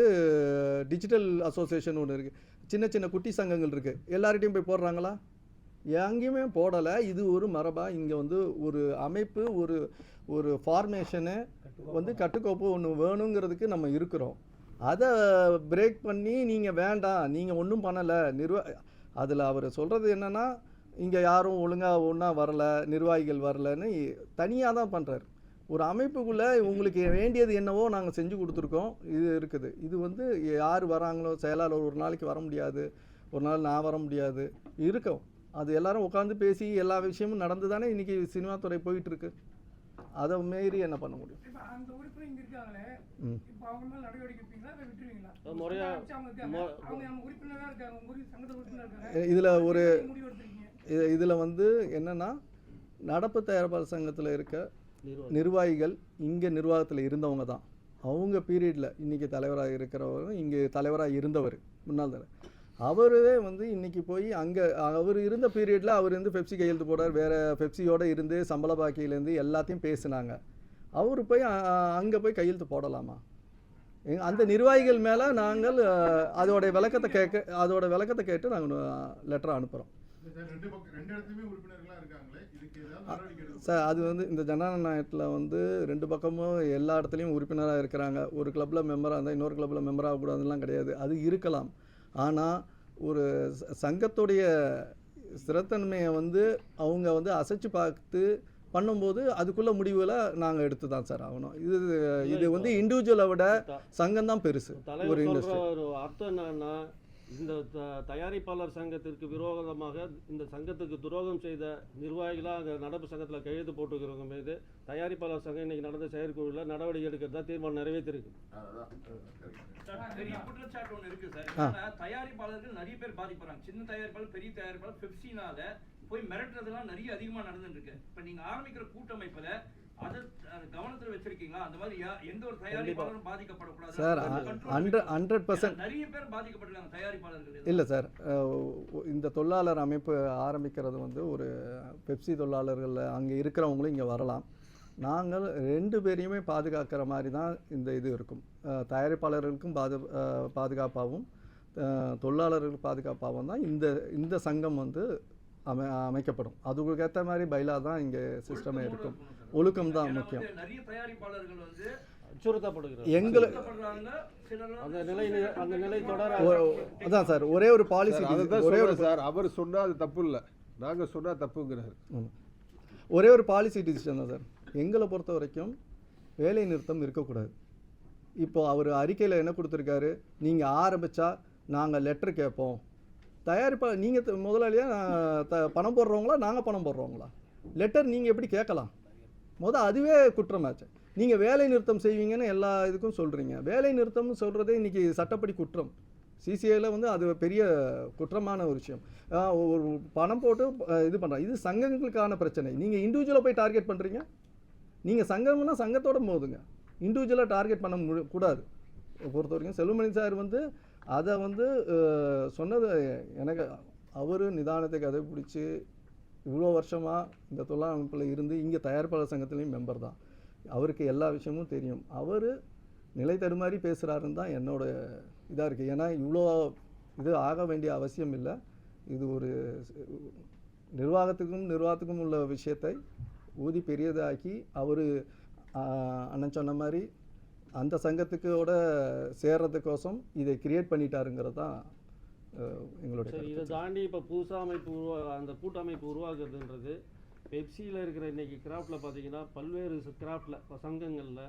டிஜிட்டல் அசோசியேஷன் ஒன்று இருக்குது, சின்ன சின்ன குட்டி சங்கங்கள் இருக்குது, எல்லார்கிட்டையும் போய் போடுறாங்களா? எங்கேயுமே போடலை. இது ஒரு மரபாக இங்கே வந்து ஒரு அமைப்பு ஒரு ஃபார்மேஷனு வந்து கட்டுக்கோப்பு ஒன்று வேணுங்கிறதுக்கு நம்ம இருக்கிறோம். அதை பிரேக் பண்ணி நீங்கள் வேண்டாம், நீங்கள் ஒன்றும் பண்ணலை அதில் அவர் சொல்கிறது என்னென்னா இங்கே யாரும் ஒழுங்காக ஒன்றா வரலை, நிர்வாகிகள் வரலைன்னு தனியாக தான் பண்ணுறாரு. ஒரு அமைப்புக்குள்ளே உங்களுக்கு வேண்டியது என்னவோ நாங்கள் செஞ்சு கொடுத்துருக்கோம். இது இருக்குது. இது வந்து யார் வராங்களோ செயலாளர் ஒரு நாளைக்கு வர முடியாது, ஒரு நாள் நான் வர முடியாது இருக்கோம். அது எல்லாரும் உட்காந்து பேசி எல்லா விஷயமும் நடந்து தானே இன்றைக்கி சினிமா துறை போயிட்டுருக்கு. அதை மீறி என்ன பண்ண முடியும்? அந்த உறுப்பினர் இங்கே இருக்காங்களே, இப்போ அவங்க மேலே நடவடிக்கை எடுப்பீங்களா இல்லை விட்டுருவீங்களா? அவங்க உறுப்பினராக இருக்காங்க, சங்கத்தில் உறுப்பினர் இருக்காங்க. இதில் வந்து என்னென்னா நடப்பு தயாரிப்பாளர் சங்கத்தில் இருக்க நிர்வாகிகள் இங்கே நிர்வாகத்தில் இருந்தவங்க தான். அவங்க பீரியடில் இன்றைக்கி தலைவராக இருக்கிறவரும் இங்கே தலைவராக இருந்தவர் முன்னாள் தலைவர் அவரே வந்து இன்றைக்கி போய் அங்கே அவர் இருந்த பீரியடில் அவர் வந்து பெப்சி கையெழுத்து போடார், வேறு பெப்சியோடு இருந்து சம்பள பாக்கியிலேருந்து எல்லாத்தையும் பேசினாங்க. அவர் போய் அங்கே போய் கையெழுத்து போடலாமா? அந்த நிர்வாகிகள் மேலே நாங்கள் அதோடைய விளக்கத்தை கேட்டு நாங்கள் லெட்டரை அனுப்புகிறோம். சார் அது வந்து இந்த ஜனநாயகத்தில் வந்து 2 பக்கமும் எல்லா இடத்துலையும் உறுப்பினராக இருக்கிறாங்க. ஒரு கிளப்பில் மெம்பராக இருந்தால் இன்னொரு கிளப்பில் மெம்பர் ஆகக்கூடாதுலாம் கிடையாது. அது இருக்கலாம். ஆனால் ஒரு சங்கத்துடைய ஸ்திரத்தன்மையை வந்து அவங்க வந்து அசைச்சு பார்த்து பண்ணும்போது அதுக்குள்ள முடிவுகளை நாங்கள் எடுத்து தான் சார் ஆகணும். இது வந்து இண்டிவிஜுவலை விட சங்கம் தான் பெருசு. ஒரு இண்டஸ்ட்ரி அர்த்தம் என்னன்னா, இந்த தயாரிப்பாளர் சங்கத்திற்கு விரோதமாக இந்த சங்கத்துக்கு துரோகம் செய்த நிர்வாகிகளாக அங்கே நடப்பு சங்கத்தில் கையெழுத்து போட்டுக்கிறவங்க மீது தயாரிப்பாளர் சங்கம் இன்னைக்கு நடந்த செயற்குழுவில் நடவடிக்கை எடுக்கிறதா தீர்மானம் நிறைவேற்றிருக்கு. பெரிய குற்றச்சாட்டு ஒன்று இருக்கு சார். தயாரிப்பாளர்கள் நிறைய பேர் பாதிப்படுறாங்க. சின்ன தயாரிப்பாளர், பெரிய தயாரிப்பாளர் பெப்சினால போய் மிரட்டுறதுலாம் நிறைய அதிகமாக நடந்துட்டு இருக்கு. இப்போ நீங்கள் ஆரம்பிக்கிற கூட்டமைப்பில் அதை கவனத்தில் வச்சிருக்கீங்களா? அந்த மாதிரி எந்த ஒரு தயாரிப்பாளரும் பாதிக்கப்படக்கூடாது சார். 100% நிறைய பேர் பாதிக்கப்பட்டிருக்காங்க தயாரிப்பாளர்கள். இல்லை சார், இந்த தொழிலாளர் அமைப்பு ஆரம்பிக்கிறது வந்து ஒரு பெப்சி தொழிலாளர்கள் அங்கே இருக்கிறவங்களும் இங்கே வரலாம். நாங்கள் 2 பேரையுமே பாதுகாக்கிற மாதிரி தான் இந்த இது இருக்கும். தயாரிப்பாளர்களுக்கும் பாதுகாப்பாகவும் தொழிலாளர்களுக்கு பாதுகாப்பாகவும் தான் இந்த சங்கம் வந்து அமைக்கப்படும். அதுக்கு ஏற்ற மாதிரி பைலா தான் இங்கே சிஸ்டமே இருக்கும். ஒழுக்கம் தான் முக்கியம். நிறைய தயாரிப்பாளர்கள் வந்து அதான் சார் ஒரே ஒரு பாலிசி. சார் அவர் சொன்னா அது தப்பு இல்லை, நாங்கள் சொன்னால் தப்புங்கிறார். ஒரே ஒரு பாலிசி டிசிஷன் தான் சார். எங்களை பொறுத்த வரைக்கும் வேலை நிறுத்தம் இருக்கக்கூடாது. இப்போது அவர் அறிக்கையில் என்ன கொடுத்துருக்காரு, நீங்கள் ஆரம்பித்தா நாங்கள் லெட்டர் கேட்போம். தயாரிப்பாளர் நீங்கள் முதலாளியாக பணம் போடுறவங்களா நாங்கள் பணம் போடுறவங்களா? லெட்டர் நீங்கள் எப்படி கேட்கலாம்? அதுவே குற்றமாச்சு. நீங்கள் வேலை நிறுத்தம் செய்வீங்கன்னு எல்லா இதுக்கும் சொல்கிறீங்க. வேலை நிறுத்தம்னு சொல்கிறதே இன்றைக்கி சட்டப்படி குற்றம். சிசிஐயில் வந்து அது பெரிய குற்றமான ஒரு விஷயம். ஒரு பணம் போட்டு இது பண்ணுறாங்க. இது சங்கங்களுக்கான பிரச்சனை. நீங்கள் இண்டிவிஜுவலாக போய் டார்கெட் பண்ணுறீங்க. நீங்கள் சங்கம்னா சங்கத்தோட போதுங்க, இண்டிவிஜுவலாக டார்கெட் பண்ண கூடாது. பொறுத்த வரைக்கும் செல்வமணி சார் வந்து அதை வந்து சொன்னது எனக்கு அவர் நிதானத்தை கதைப்பிடிச்சி இவ்வளோ வருஷமாக இந்த தொழிலாளர் அமைப்பில் இருந்து இங்கே தயாரிப்பாளர் சங்கத்துலேயும் மெம்பர் தான். அவருக்கு எல்லா விஷயமும் தெரியும். அவர் நிலை தடுமாறி பேசுகிறாருன்னு தான் என்னோட இதாக இருக்குது. ஏன்னா இவ்வளோ இது ஆக வேண்டிய அவசியம் இல்லை. இது ஒரு நிர்வாகத்துக்கும் உள்ள விஷயத்தை ஊதி பெரியதாக்கி அவர் அண்ணன் சொன்ன மாதிரி அந்த சங்கத்துக்கோட சேர்றதுக்கோசம் இதை கிரியேட் பண்ணிட்டாருங்கிறது தான் எங்களுடைய சரி. இதை தாண்டி இப்போ புதுசாக அமைப்பு அந்த கூட்டமைப்பு உருவாக்குறதுன்றது பெப்சியில் இருக்கிற இன்றைக்கி கிராஃப்டில் பார்த்தீங்கன்னா பல்வேறு கிராஃப்டில் சங்கங்களில்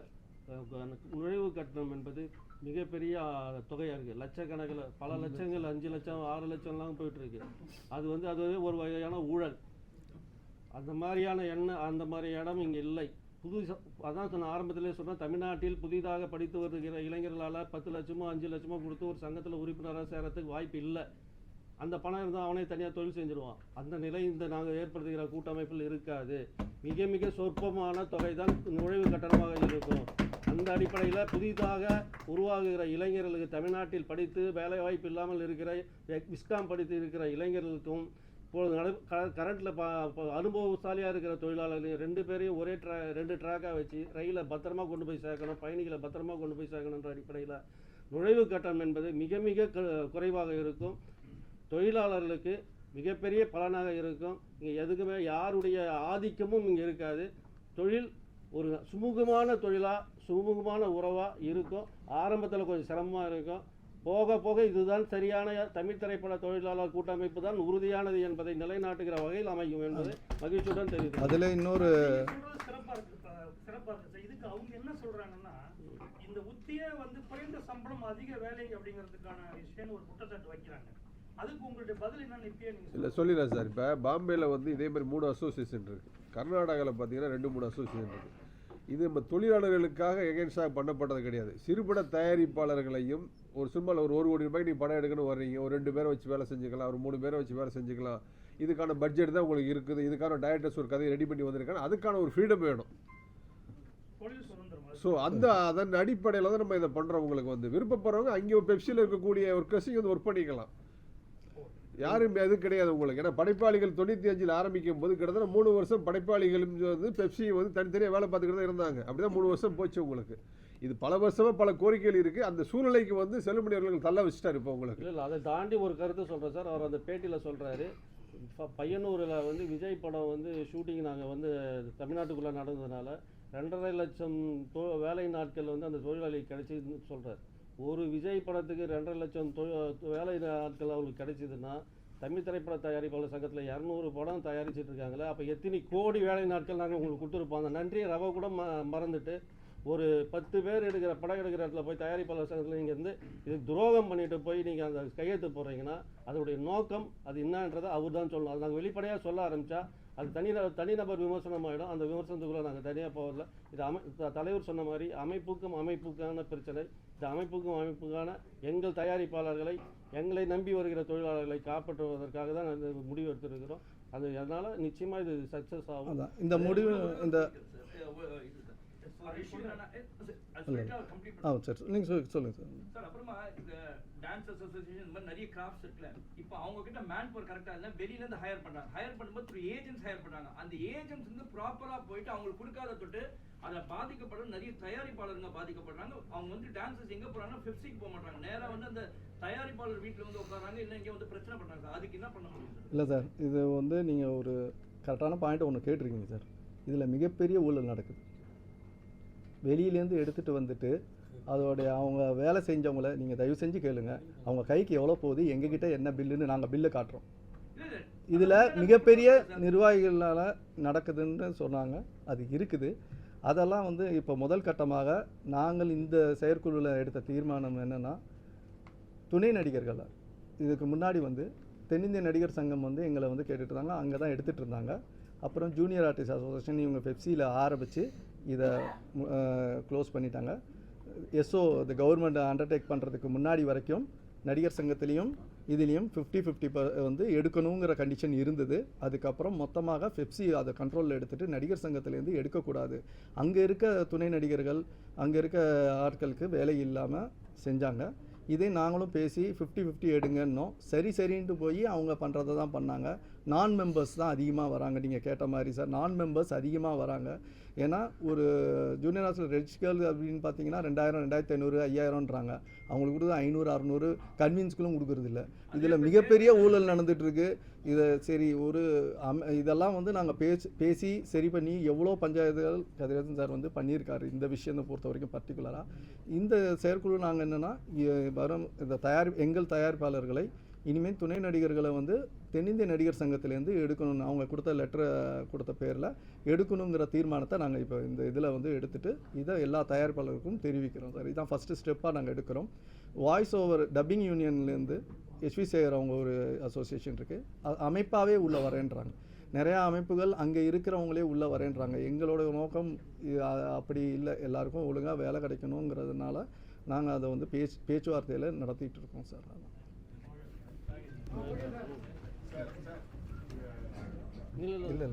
நுழைவு கட்டணம் என்பது மிகப்பெரிய தொகையாக இருக்குது. லட்சக்கணக்கில் பல லட்சங்கள் 5 லட்சம் 6 லட்சம்லாம் போயிட்டுருக்கு. அது ஒரு வகையான ஊழல். அந்த மாதிரி இடம் இங்கே இல்லை. அதான் நான் ஆரம்பத்திலே சொன்னேன், தமிழ்நாட்டில் புதிதாக படித்து வருகிற இளைஞர்களால் 10 லட்சமோ 5 லட்சமோ கொடுத்து ஒரு சங்கத்தில் உறுப்பினராக சேரத்துக்கு வாய்ப்பு இல்லை. அந்த பணம் இருந்தால் அவனே தனியாக தொழில் செஞ்சுருவான். அந்த நிலை இந்த நாங்கள் ஏற்படுத்துகிற கூட்டமைப்பில் இருக்காது. மிக மிக சொற்பமான தொகை தான் நுழைவு கட்டணமாக இருக்கும். அந்த அடிப்படையில் புதிதாக உருவாகுகிற இளைஞர்களுக்கு, தமிழ்நாட்டில் படித்து வேலை வாய்ப்பு இல்லாமல் இருக்கிற விஸ்காம் படித்து இருக்கிற இளைஞர்களுக்கும் இப்பொழுது கரண்ட்டில் அனுபவசாலியாக இருக்கிற தொழிலாளர்களையும் 2 பேரையும் ஒரே 2 ட்ராக்காக வச்சு ரயிலில் பத்திரமா கொண்டு போய் சேர்க்கணும், பயணிகளை பத்திரமா கொண்டு போய் சேர்க்கணுன்ற அடிப்படையில் நுழைவு கட்டணம் என்பது மிக மிக குறைவாக இருக்கும். தொழிலாளர்களுக்கு மிகப்பெரிய பலனாக இருக்கும். இங்கே எதுக்குமே யாருடைய ஆதிக்கமும் இங்கே இருக்காது. தொழில் ஒரு சுமூகமான தொழிலாக, சுமூகமான உறவாக இருக்கும். ஆரம்பத்தில் கொஞ்சம் சிரமமாக இருக்கும். போக போக இதுதான் சரியான தமிழ் திரைப்பட தொழிலாளர் கூட்டமைப்பு தான் உறுதியானது என்பதை நிலைநாட்டுகிற வகையில் அமையும் என்பது மகிழ்ச்சியுடன் தெரியுது. அதில் இன்னொரு சிறப்பாக இருக்கு. இதுக்கு அவங்க என்ன சொல்றாங்கன்னா, இந்த உத்தியை குறைந்த சம்பளம் அதிக வேலை அப்படிங்கிறதுக்கான விஷயம் ஒரு குற்றச்சாட்டு வைக்கிறாங்க. அதுக்கு உங்களுடைய பதில் என்னன்னு இப்பயே நீங்க இல்லை சொல்லிடுறேன் சார். இப்போ பாம்பேயில் இதே மாதிரி 3 அசோசியேஷன் இருக்குது. கர்நாடகாவில் பார்த்தீங்கன்னா 2-3 அசோசியேஷன் இருக்குது. இது நம்ம தொழிலாளர்களுக்காக எகென்ஸ்டாக பண்ணப்பட்டது கிடையாது. சிறுபட தயாரிப்பாளர்களையும் ஒரு சினிமாவில் ஒரு 1 கோடி ரூபாய்க்கு நீங்கள் படம் எடுக்கணும் வர்றீங்க, ஒரு 2 பேரை வச்சு வேலை செஞ்சுக்கலாம், ஒரு 3 பேரை வச்சு வேலை செஞ்சுக்கலாம், இதுக்கான பட்ஜெட் தான் உங்களுக்கு இருக்குது, இதுக்கான டைரக்டர்ஸ் ஒரு கதையை ரெடி பண்ணி வந்திருக்காங்க, அதுக்கான ஒரு ஃப்ரீடம் வேணும். ஸோ அதன் அடிப்படையில் தான் நம்ம இதை பண்ணுறவங்களுக்கு விருப்பப்படுறவங்க அங்கே பெப்சியில் இருக்கக்கூடிய ஒர்க்கர்ஸையும் ஒர்க் பண்ணிக்கலாம். யாரும் எது கிடையாது உங்களுக்கு. ஏன்னா படைப்பாளிகள் 95 ஆரம்பிக்கும் போது கிட்டத்தட்ட 3 வருஷம் படைப்பாளிகளும் பெப்சி தனித்தனியாக வேலை பார்த்துக்கிட்டு தான் இருந்தாங்க. அப்படிதான் 3 வருஷம் போச்சு உங்களுக்கு. இது பல வருஷமாக பல கோரிக்கைகள் இருக்குது. அந்த சூழ்நிலைக்கு செல்லுமணி அவர்கள் தள்ள வச்சுட்டார் இப்போ உங்களுக்கு. இல்லை, அதை தாண்டி ஒரு கருத்து சொல்கிறேன் சார். அவர் அந்த பேட்டியில் சொல்கிறாரு, பையனூரில் விஜய் படம் ஷூட்டிங் நாங்கள் தமிழ்நாட்டுக்குள்ளே நடந்ததுனால 2.5 லட்சம் வேலை நாட்கள் அந்த தொழிலாளி கிடைச்சிதுன்னு சொல்கிறார். ஒரு விஜய் படத்துக்கு 2.5 லட்சம் வேலை நாட்கள் அவங்களுக்கு கிடைச்சிதுன்னா தமிழ் திரைப்பட தயாரிப்பாளர் சங்கத்தில் 200 படம் தயாரிச்சுட்டு இருக்காங்களே, அப்போ எத்தனை கோடி வேலை நாட்கள் நாங்கள் உங்களுக்கு கொடுத்துருப்போம். அந்த நன்றியை ரவ கூட மறந்துட்டு ஒரு 10 பேர் எடுக்கிற படம் எடுக்கிற இடத்துல போய் தயாரிப்பாளர் சங்கத்தில் நீங்கள் இது துரோகம் பண்ணிட்டு போய் நீங்கள் அந்த கையெழுத்து போடுறீங்கன்னா அதனுடைய நோக்கம் அது என்னன்றதை அவர் தான் சொல்லணும். அது நாங்கள் வெளிப்படையாக சொல்ல ஆரம்பித்தா அது தனிநபர் விமர்சனம் ஆகிடும். அந்த விமர்சனத்துக்குள்ளே நாங்கள் தனியாக போகல. இது தலைவர் சொன்ன மாதிரி அமைப்புக்கான பிரச்சனை. இந்த அமைப்புக்கான எங்கள் தயாரிப்பாளர்களை, எங்களை நம்பி வருகிற தொழிலாளர்களை காப்பாற்றுவதற்காக தான் முடிவு எடுத்திருக்கிறோம். அதனால் நிச்சயமாக இது சக்ஸஸ் ஆகும். இந்த முடிவு இந்த நீங்கள் சொல்லுங்கள் சார். அப்புறமா இந்த டான்ஸ் அசோசியேஷன் இந்த மாதிரி நிறைய கிராஃப்ட்ஸ் இருக்குல்ல, இப்போ அவங்க கிட்ட மேன் பவர் கரெக்டாக இல்லை, வெளியிலேருந்து ஹையர் பண்ணுறாங்க. ஹையர் பண்ணும்போது த்ரூ ஏஜென்ட்ஸ் ஹையர் பண்ணுறாங்க. அந்த ஏஜென்ட்ஸ் ப்ராப்பராக போயிட்டு அவங்களுக்கு கொடுக்காத தொட்டு அதை பாதிக்கப்படுற நிறைய தயாரிப்பாளருங்க பாதிக்கப்படுறாங்க. அவங்க டான்ஸஸ் எங்கே போகிறாங்கன்னா பெப்சிக்கு போக மாட்டாங்க, நேராக அந்த தயாரிப்பாளர் வீட்டில் உட்காராங்க, இல்லை இங்கே பிரச்சனை பண்ணுறாங்க சார். அதுக்கு என்ன பண்ண முடியும் சார்? இல்லை சார், இது நீங்கள் ஒரு கரெக்டான பாயிண்ட் ஒன்று கேட்டிருக்கீங்க சார். இதில் மிகப்பெரிய ஊழல் நடக்குது. வெளியிலேருந்து எடுத்துகிட்டு வந்துட்டு அதோடைய அவங்க வேலை செஞ்சவங்கள நீங்கள் தயவு செஞ்சு கேளுங்க, அவங்க கைக்கு எவ்வளோ போகுது, எங்ககிட்ட என்ன பில்லுன்னு நாங்கள் பில்லை காட்டுறோம். இதில் மிகப்பெரிய நிர்வாகிகளால் நடக்குதுன்னு சொன்னாங்க. அது இருக்குது. அதெல்லாம் இப்போ முதல் கட்டமாக நாங்கள் இந்த செயற்குழுவில் எடுத்த தீர்மானம் என்னென்னா, துணை நடிகர்கள் இதுக்கு முன்னாடி தென்னிந்திய நடிகர் சங்கம் எங்களை கேட்டுட்டு இருந்தாங்க, அங்கே தான் எடுத்துகிட்டு இருந்தாங்க. அப்புறம் ஜூனியர் ஆர்டிஸ்ட் அசோசியேஷன் இவங்க பெப்சியில் ஆரம்பித்து இதை க்ளோஸ் பண்ணிட்டாங்க. எஸ்ஓ இந்த கவர்மெண்ட் அண்டர்டேக் பண்ணுறதுக்கு முன்னாடி வரைக்கும் நடிகர் சங்கத்துலேயும் இதுலேயும் 50-50 எடுக்கணுங்கிற கண்டிஷன் இருந்தது. அதுக்கப்புறம் மொத்தமாக பெப்சி அதை கண்ட்ரோலில் எடுத்துகிட்டு நடிகர் சங்கத்துலேருந்து எடுக்கக்கூடாது. அங்கே இருக்க துணை நடிகர்கள், அங்கே இருக்க ஆட்களுக்கு வேலை இல்லாமல் செஞ்சாங்க. இதே நாங்களும் பேசி 50-50 எடுங்கன்னோம். சரின்ட்டு போய் அவங்க பண்ணுறதை தான் பண்ணாங்க. நான் மெம்பர்ஸ் தான் அதிகமாக வராங்க. நீங்கள் கேட்ட மாதிரி சார், நான் மெம்பர்ஸ் அதிகமாக வராங்க. ஏன்னா ஒரு ஜூனியர் ஹாஸ்டல் ரெஜிஸ்டர் அப்படின்னு பார்த்தீங்கன்னா 2000, 2500, 5000ன்றாங்க. அவங்களுக்கு கொடுத்து 500, 600 கன்வீன்ஸ்களும் கொடுக்குறது இல்லை. இதில் மிகப்பெரிய ஊழல் நடந்துகிட்ருக்கு. இதை சரி ஒரு இதெல்லாம் வந்து நாங்கள் பேசி சரி பண்ணி எவ்வளோ பஞ்சாயத்துகள் கதிரேசன் சார் வந்து பண்ணியிருக்காரு இந்த விஷயத்தை பொறுத்த வரைக்கும். பர்டிகுலராக இந்த செயற்குழு நாங்கள் என்னென்னா வரும் இந்த எங்கள் தயாரிப்பாளர்களை இனிமேல் துணை நடிகர்களை வந்து தென்னிந்திய நடிகர் சங்கத்திலேருந்து எடுக்கணும்னு அவங்க கொடுத்த லெட்டரை கொடுத்த பேரில் எடுக்கணுங்கிற தீர்மானத்தை நாங்கள் இப்போ இந்த இதில் வந்து எடுத்துகிட்டு இதை எல்லா தயாரிப்பாளருக்கும் தெரிவிக்கிறோம் சார். இதுதான் ஃபஸ்ட்டு ஸ்டெப்பாக நாங்கள் எடுக்கிறோம். வாய்ஸ் ஓவர் டப்பிங் யூனியன்லேருந்து எஸ்வி சேகர் அவங்க ஒரு அசோசியேஷன் இருக்குது, அமைப்பாகவே உள்ளே வரேன்றாங்க. நிறையா அமைப்புகள் அங்கே இருக்கிறவங்களே உள்ளே வரேன்றாங்க. எங்களோட நோக்கம் அப்படி இல்லை, எல்லாருக்கும் ஒழுங்காக வேலை கிடைக்கணுங்கிறதுனால நாங்கள் அதை வந்து பேச்சுவார்த்தையில் நடத்திட்டு இருக்கோம் சார். இல்லை இல்லை